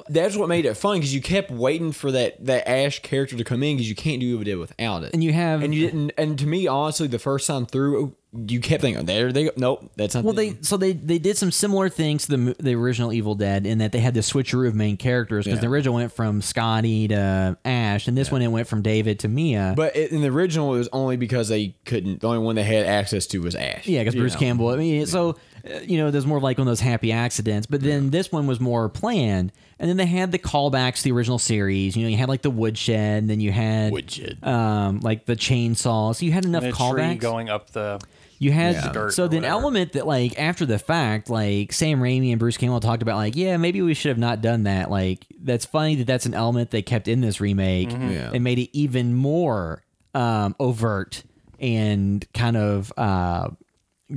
F: that's what made it fun because you kept waiting for that Ash character to come in because you can't do Evil Dead without it.
D: And you didn't,
F: and to me, honestly, the first time through, you kept thinking, there they go. Nope, that's not.
D: Well, they did some similar things to the original Evil Dead in that they had the switcheroo of main characters because the original went from Scotty to Ash, and this one it went from David to Mia.
F: But in the original, it was only because they couldn't. The only one they had access to was Ash.
D: Yeah, because Bruce Campbell. I mean, so there's more like one of those happy accidents. But then this one was more planned, and then they had the callbacks to the original series. You had like the woodshed, and then you had like the chainsaw. So you had enough callbacks
E: tree going up the.
D: You had
E: so
D: the element that like after the fact, like Sam Raimi and Bruce Campbell talked about, like maybe we should have not done that. Like that's funny that's an element they kept in this remake and made it even more overt and kind of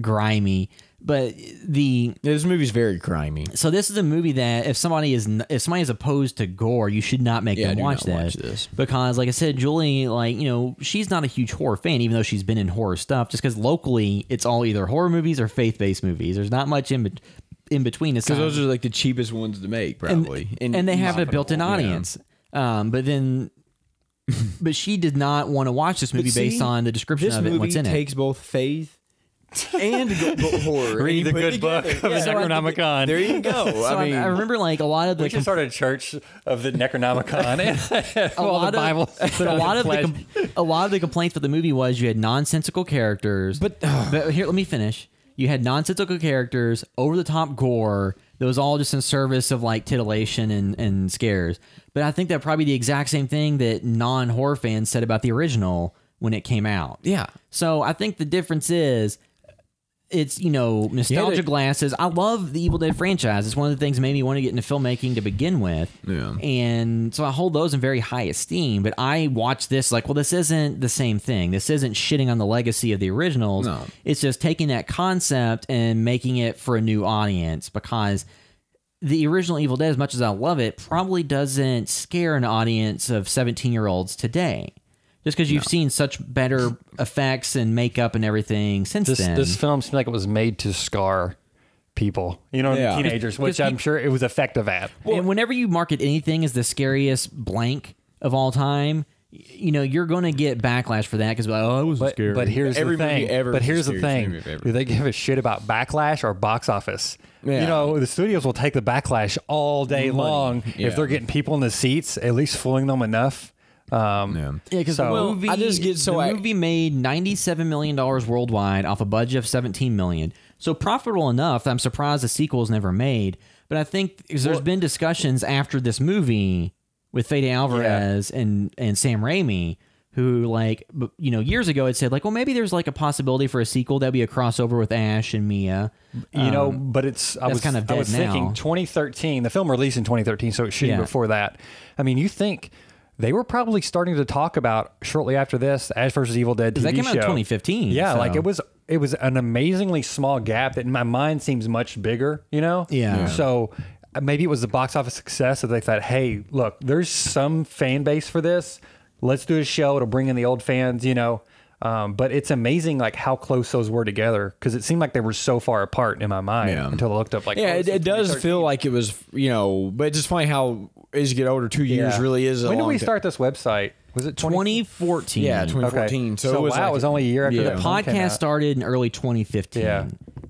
D: grimy. But
F: this movie's very grimy.
D: So this is a movie that if somebody is opposed to gore, you should not make them watch this because, like I said, Julie, like she's not a huge horror fan, even though she's been in horror stuff. Just because locally, it's all either horror movies or faith-based movies. There's not much in between.
F: Because those are like the cheapest ones to make, probably,
D: and they have a built-in audience. But she did not want to watch this movie based on the description of it and what's in it.
F: This movie takes both faith and horror.
E: Read the good book of the Necronomicon.
F: There you go.
D: I remember like a lot of the.
E: We should start a church of the Necronomicon.
D: a lot of the complaints with the movie was you had nonsensical characters. But here, let me finish. You had nonsensical characters, over the top gore. That was all just in service of like titillation and scares. But I think that probably the exact same thing that non-horror fans said about the original when it came out.
F: Yeah.
D: So I think the difference is it's, nostalgia glasses. I love the Evil Dead franchise. It's one of the things that made me want to get into filmmaking to begin with.
F: Yeah.
D: And so I hold those in very high esteem. But I watch this like, well, this isn't the same thing. This isn't shitting on the legacy of the originals.
F: No.
D: It's just taking that concept and making it for a new audience, because the original Evil Dead, as much as I love it, probably doesn't scare an audience of 17-year-olds today. Just because you've seen such better effects and makeup and everything since then.
E: This film seemed like it was made to scar people, teenagers, which I'm sure it was effective at.
D: And whenever you market anything as the scariest blank of all time, you're going to get backlash for that, because it was scary.
E: But here's
F: Every
E: the
F: movie
E: thing.
F: ever
E: But
F: is
E: here's
F: the
E: the
F: scariest
E: thing.
F: movie ever.
E: Do they give a shit about backlash or box office?
F: Yeah.
E: The studios will take the backlash all day long
F: Yeah.
E: if they're getting people in the seats, at least fooling them enough.
D: Yeah, because the movie,
F: I just get so
D: the movie made $97 million worldwide off a budget of $17 million. So profitable enough that I'm surprised the sequel was never made. But I think there's been discussions after this movie with Fede Alvarez and Sam Raimi, who years ago had said well, maybe there's a possibility for a sequel that'd be a crossover with Ash and Mia.
E: But I was
D: kind of dead
E: thinking
D: now.
E: 2013. The film released in 2013, so it should be
D: Yeah.
E: before that. I mean, you think they were probably starting to talk about shortly after this Ash vs. Evil Dead TV
D: That came out in
E: show.
D: 2015.
E: Yeah,
D: so.
E: it was an amazingly small gap that in my mind seems much bigger.
D: Yeah.
E: So maybe it was the box office success that they thought, hey, look, there's some fan base for this. Let's do a show. It'll bring in the old fans. But it's amazing how close those were together, because it seemed like they were so far apart in my mind until I looked up
F: it does feel like it was, but it's just funny how as you get older, 2 years really is a
E: When did
F: long
E: we
F: time.
E: start this website? Was it
D: 2014.
F: Yeah, 2014.
E: Okay.
F: So it was
E: it was only a year after
F: Yeah.
E: the
D: The
E: film came
D: podcast
E: out.
D: started in early 2015.
E: Yeah.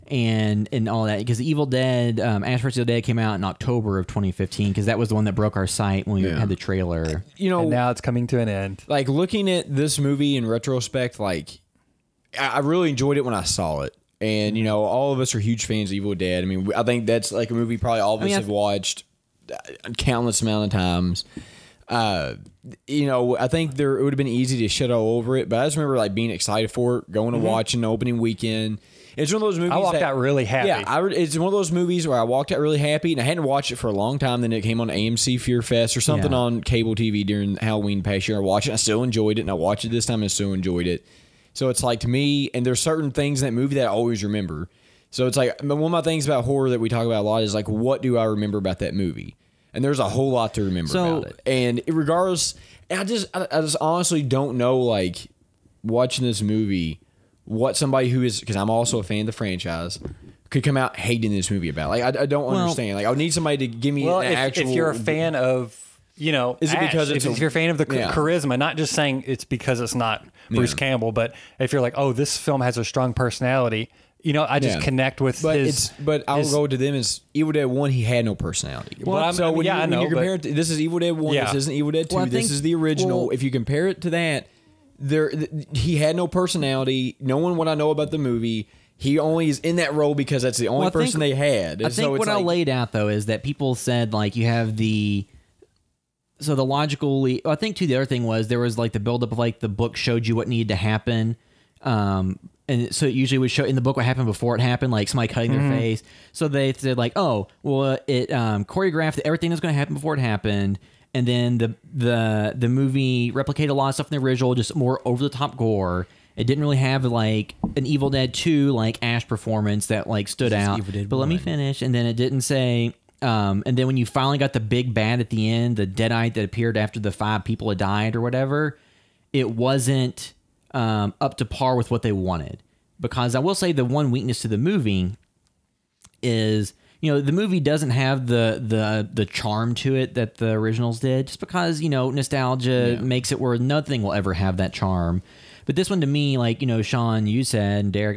D: And all that, because the Evil Dead, Ash vs. Evil Dead came out in October of 2015, because that was the one that broke our site when we had the trailer.
E: And now it's coming to an end.
F: Looking at this movie in retrospect, I really enjoyed it when I saw it. And, all of us are huge fans of Evil Dead. I mean, I think that's a movie probably all of us have watched countless amount of times. I think it would have been easy to shit all over it, but I just remember being excited for it, going to watch an opening weekend. It's one of those movies
E: I walked out really happy.
F: Yeah, it's one of those movies where I walked out really happy, and I hadn't watched it for a long time. Then it came on AMC Fear Fest or something on cable TV during Halloween past year. I watched it, and I still enjoyed it, and I watched it this time and I still enjoyed it. So it's to me, and there's certain things in that movie that I always remember. So it's one of my things about horror that we talk about a lot is what do I remember about that movie? And there's a whole lot to remember about it. And regardless, I just honestly don't know, watching this movie, what somebody who is, because I'm also a fan of the franchise, could come out hating this movie about. I don't understand. I would need somebody to give me an actual.
E: If you're a fan of,
F: is it because
E: if you're a fan of the
F: Yeah.
E: charisma, not just saying it's because it's not Bruce Campbell, but if you're this film has a strong personality, I just connect with his.
F: But I'll go to them as Evil Dead 1. He had no personality.
E: Well,
F: so when
E: I know,
F: you compare it, this is Evil Dead 1.
E: Yeah.
F: This isn't Evil Dead 2.
D: Well, I
F: this
D: think-
F: is the original. If you compare it to that, he had no personality. Knowing what I know about the movie, he only is in that role because that's the only person they had.
D: I think what I laid out though is that people said you have the. So the logically, I think too, the other thing was there was the buildup of the book showed you what needed to happen. And so it usually would show in the book what happened before it happened, somebody cutting their face. So they said it choreographed everything that's going to happen before it happened. And then the movie replicated a lot of stuff in the original, just more over the top gore. It didn't really have an Evil Dead 2 Ash performance that stood out. But let me finish. And then it didn't say. And then when you finally got the big bad at the end, the Deadite that appeared after the 5 people had died or whatever, it wasn't up to par with what they wanted. Because I will say the one weakness to the movie is, the movie doesn't have the charm to it that the originals did, just because, nostalgia makes it where nothing will ever have that charm. But this one to me, Sean, you said, and Derek,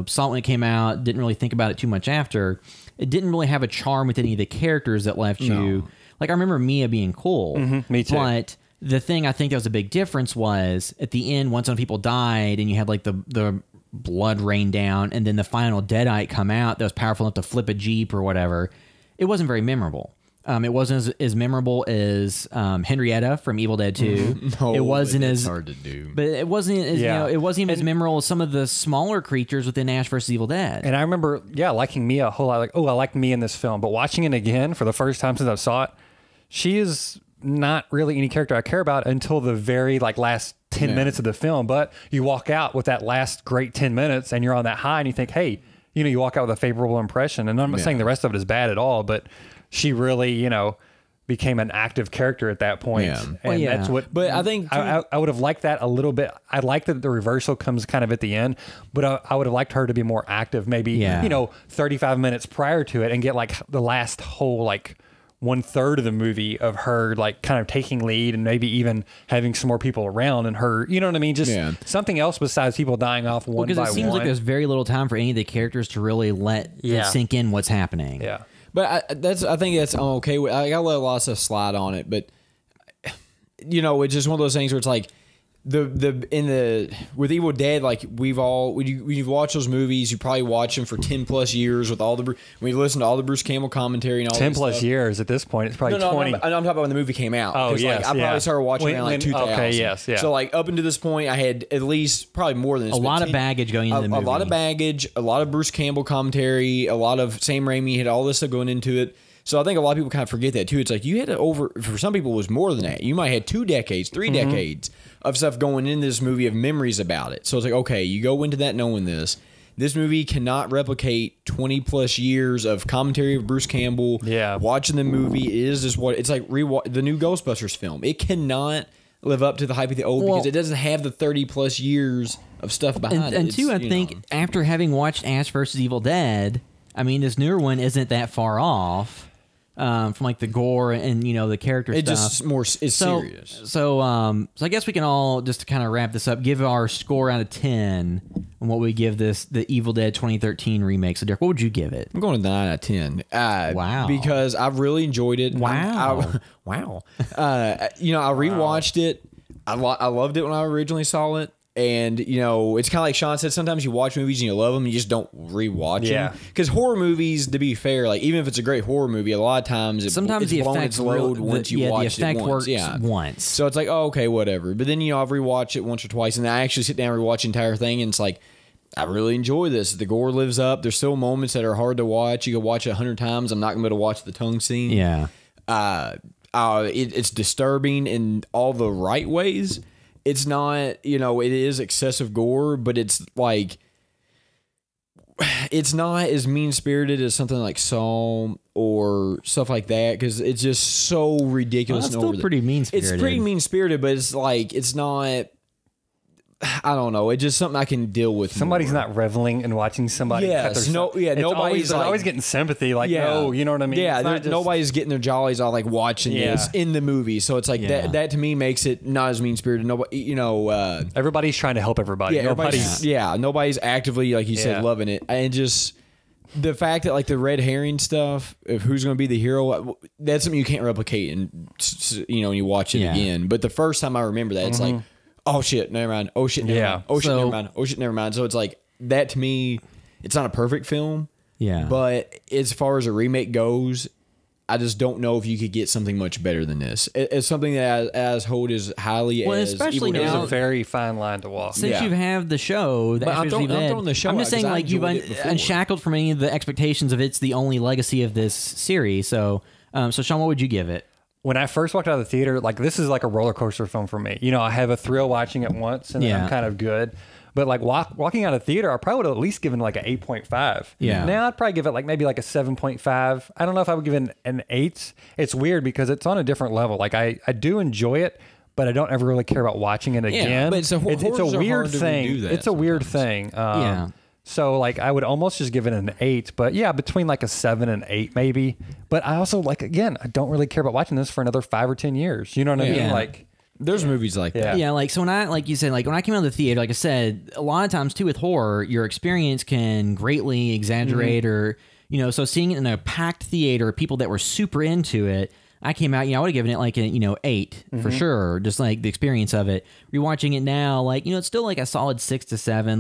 D: saw it when it came out, didn't really think about it too much after. It didn't really have a charm with any of the characters that left you. I remember Mia being cool.
E: Me too.
D: But the thing I think that was a big difference was at the end, once some people died and you had the blood rain down and then the final Deadite come out that was powerful enough to flip a Jeep or whatever, it wasn't very memorable. It wasn't as memorable as Henrietta from Evil Dead 2.
F: No,
D: it wasn't
F: but
D: as
F: it's hard to do.
D: but it wasn't as
E: Yeah.
D: it wasn't even as memorable as some of the smaller creatures within Ash vs. Evil Dead.
E: And I remember, liking Mia a whole lot. Like, I liked Mia in this film. But watching it again for the first time since I saw it, she is not really any character I care about until the very last 10 minutes of the film. But you walk out with that last great 10 minutes and you're on that high and you think, hey, you walk out with a favorable impression. And I'm not saying the rest of it is bad at all, but she really, became an active character at that point.
F: Yeah.
E: And
D: yeah.
E: that's what,
F: But I think
E: I would have liked that a little bit. I like that the reversal comes kind of at the end, but I would have liked her to be more active, maybe, 35 minutes prior to it and get the last whole, 1/3 of the movie of her kind of taking lead and maybe even having some more people around and her, you know what I mean? Just something else besides people dying off one by one.
D: Because it seems like there's very little time for any of the characters to really let it sink in what's happening.
E: Yeah.
F: But I think that's I'm okay with. I gotta let a lot of stuff slide on it, but it's just one of those things where it's like with Evil Dead, we've watched those movies. You probably watch them for 10+ years with all we listen to all the Bruce Campbell commentary and all
E: 10+ years at this point. It's probably 20.
F: I'm talking about when the movie came out.
E: Oh,
F: 'Cause,
E: yes,
F: I probably started watching around 2000.
E: Okay, yes, yeah.
F: So up until this point, I had at least probably more than this.
D: A lot of baggage going into the movie.
F: A lot of baggage, a lot of Bruce Campbell commentary, a lot of Sam Raimi had all this stuff going into it. So I think a lot of people kind of forget that too. It's like you had for some people it was more than that. You might have 2 decades, 3 decades of stuff going into this movie of memories about it. So it's like, okay, you go into that knowing this. This movie cannot replicate 20+ years of commentary of Bruce Campbell.
E: Yeah.
F: Watching the movie is just what it's like the new Ghostbusters film. It cannot live up to the hype of the old because it doesn't have the 30+ years of stuff behind it.
D: And two, I think after having watched Ash vs. Evil Dead, I mean, this newer one isn't that far off. From the gore and the character stuff.
F: It just it's serious.
D: So I guess we can all just to kind of wrap this up, give our score out of 10 on what we give the Evil Dead 2013 remake. So Derek, what would you give it?
F: I'm going to 9 out of 10.
D: Wow.
F: Because I've really enjoyed it.
D: Wow.
F: Wow. I rewatched it. I loved it when I originally saw it. And, it's kind of like Sean said, sometimes you watch movies and you love them and you just don't rewatch them. Because horror movies, to be fair, even if it's a great horror movie, a lot of times it's
D: the
F: blown
D: effect
F: its load once you watch
D: the effect
F: it once.
D: Works once.
F: So it's like, oh, okay, whatever. But then, I've rewatched it once or twice and I actually sit down and rewatch the entire thing and it's like, I really enjoy this. The gore lives up. There's still moments that are hard to watch. You can watch it 100 times. I'm not going to be able to watch the tongue scene.
D: Yeah.
F: It's disturbing in all the right ways. It's not, it is excessive gore, but it's it's not as mean-spirited as something like Saw or stuff like that because it's just so ridiculous.
D: Well, that's
F: and
D: still
F: over
D: pretty mean-spirited.
F: It's pretty mean-spirited, but it's not. I don't know. It's just something I can deal with.
E: Somebody's
F: more.
E: not reveling in watching somebody.
F: Yes,
E: cut their
F: nobody's
E: always getting sympathy.
F: Yeah.
E: You know what I mean?
F: Yeah,
E: It's not just-
F: nobody's getting their jollies all watching this in the movie. So it's like that to me makes it not as mean spirited. Nobody,
E: everybody's trying to help everybody.
F: yeah, nobody's actively like you said loving it, and just the fact that the red herring stuff of who's going to be the hero, that's something you can't replicate, and when you watch it again. But the first time I remember that, it's like, oh shit, never mind. Oh shit, never mind. Oh shit, never mind. Oh shit, never mind. So it's like that to me. It's not a perfect film.
D: Yeah.
F: But as far as a remake goes, I just don't know if you could get something much better than this. It's something that as hold as highly as
D: especially
F: Evil
E: It
F: Dead.
E: was a very fine line to walk.
D: Since you've had the show,
F: But I'm throwing the show
D: I'm
F: out
D: just saying,
F: 'cause I
D: you've
F: enjoyed it before.
D: unshackled from any of the expectations of it's the only legacy of this series. So, Sean, what would you give it?
E: When I first walked out of the theater, this is like a roller coaster film for me. I have a thrill watching it once, and then I'm kind of good. But walking out of theater, I probably would have at least given an 8.5.
D: Yeah.
E: Now I'd probably give it maybe a 7.5. I don't know if I would give it an 8. It's weird because it's on a different level. I do enjoy it, but I don't ever really care about watching it again.
F: but it's a
E: weird thing. It's a weird thing. So I would almost just give it an 8, but yeah, between a 7 and 8 maybe. But I also again, I don't really care about watching this for another 5 or 10 years. You know what I mean?
D: Yeah.
F: There's movies like that.
D: Yeah, so when I, you said, when I came out of the theater, like I said, a lot of times too with horror, your experience can greatly exaggerate or, so seeing it in a packed theater, people that were super into it, I came out, I would have given it an 8 for sure, just the experience of it. Rewatching it now, it's still a solid 6 to 7,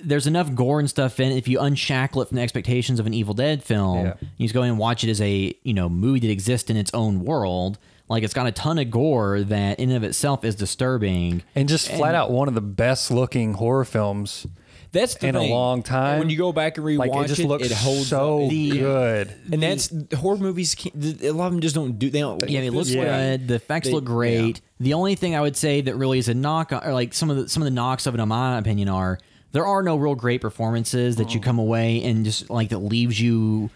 D: there's enough gore and stuff in it. If you unshackle it from the expectations of an Evil Dead film, you just go in and watch it as a movie that exists in its own world. Like, it's got a ton of gore that in and of itself is disturbing.
E: And just flat out one of the best looking horror films
F: That's the
E: in
F: thing.
E: a long time.
F: When you go back and rewatch
E: like, it just looks
F: it holds
E: so
F: up.
E: good.
F: And that's horror movies. A lot of them just don't do. They don't.
D: Yeah, it looks good. The effects look great.
F: Yeah.
D: The only thing I would say that really is a knock, or like some of the knocks of it, in my opinion, are there are no real great performances that you come away and just like that leaves you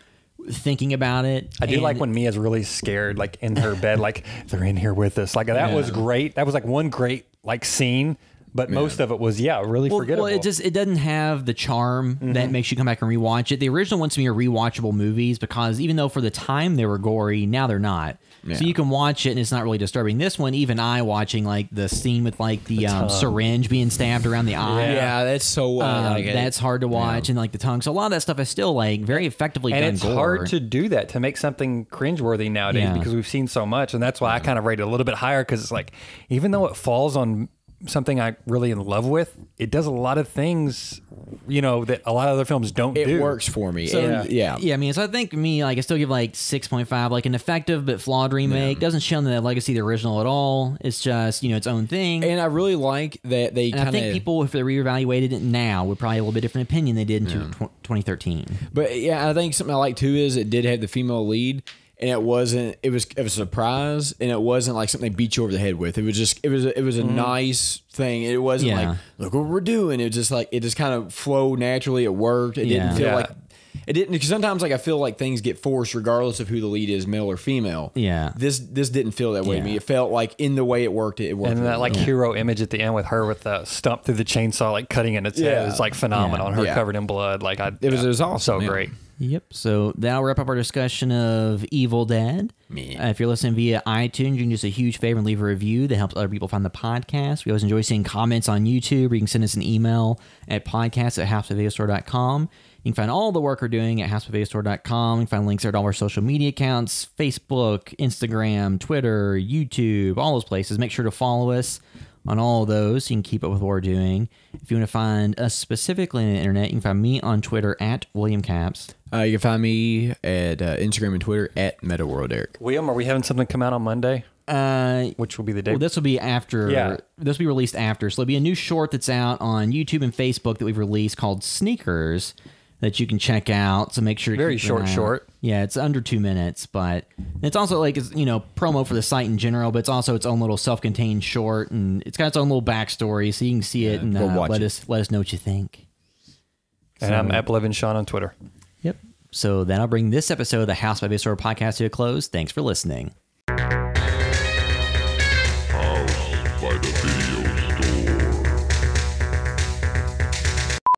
D: thinking about it.
E: I do like when Mia's really scared, like in her bed, like they're in here with us. Like that was great. That was like one great like scene. But most of it was, really forgettable.
D: Well, it doesn't have the charm that makes you come back and rewatch it. The original ones to me are rewatchable movies because even though for the time they were gory, now they're not. Yeah. So you can watch it and it's not really disturbing. This one, even I watching like the scene with like the syringe being stabbed around the eye.
F: Yeah, that's so.
D: That's hard to watch, and like the tongue. So a lot of that stuff is still like very effectively done.
E: And it's hard to do that, to make something cringeworthy nowadays because we've seen so much, and that's why I kind of rate it a little bit higher because it's like even though it falls on something I really in love with, it does a lot of things, that a lot of other films don't do.
F: It works for me.
D: So,
F: and,
D: yeah. I mean, so I think I still give like 6.5, like an effective but flawed remake. Doesn't show the legacy of the original at all. It's just, its own thing.
F: And I really like that they kind of...
D: I think people, if they reevaluated it now, would probably have a little bit different opinion they did in 2013.
F: But yeah, I think something I like too is it did have the female lead. And it was a surprise, and it wasn't like something they beat you over the head with. It was a nice thing. It wasn't like, look what we're doing. It was just like, it just kind of flowed naturally. It worked. It didn't feel like, it didn't, because sometimes like I feel like things get forced regardless of who the lead is, male or female.
D: Yeah.
F: This didn't feel that way to me. It felt like in the way it worked, it worked.
E: And that like hero image at the end with her with the stump through the chainsaw, like cutting in its head is like phenomenal. And her covered in blood. Like
F: it was awesome.
E: So great.
D: Yep. So that'll wrap up our discussion of Evil Dead. If you're listening via iTunes, you can do us a huge favor and leave a review that helps other people find the podcast. We always enjoy seeing comments on YouTube, or you can send us an email at podcast@houseofvideostore.com. You can find all the work we're doing at houseofvideostore.com. You can find links there to all our social media accounts, Facebook, Instagram, Twitter, YouTube, all those places. Make sure to follow us on all of those so you can keep up with what we're doing. If you want to find us specifically on the internet, you can find me on Twitter at William Caps.
F: You can find me at Instagram and Twitter at MetaWorldEric.
E: William, are we having something come out on Monday? Which will be the day?
D: Well, this will be after.
E: Yeah.
D: This will be released after. So there'll be a new short that's out on YouTube and Facebook that we've released called Sneakers that you can check out. So make sure.
E: Very short.
D: Yeah, it's under 2 minutes, but it's also like it's promo for the site in general, but it's also its own little self-contained short, and it's got its own little backstory, so you can see it and let us know what you think.
E: And I'm @LevinSean on Twitter.
D: Yep. So that'll bring this episode of the House by Video Store podcast to a close. Thanks for listening.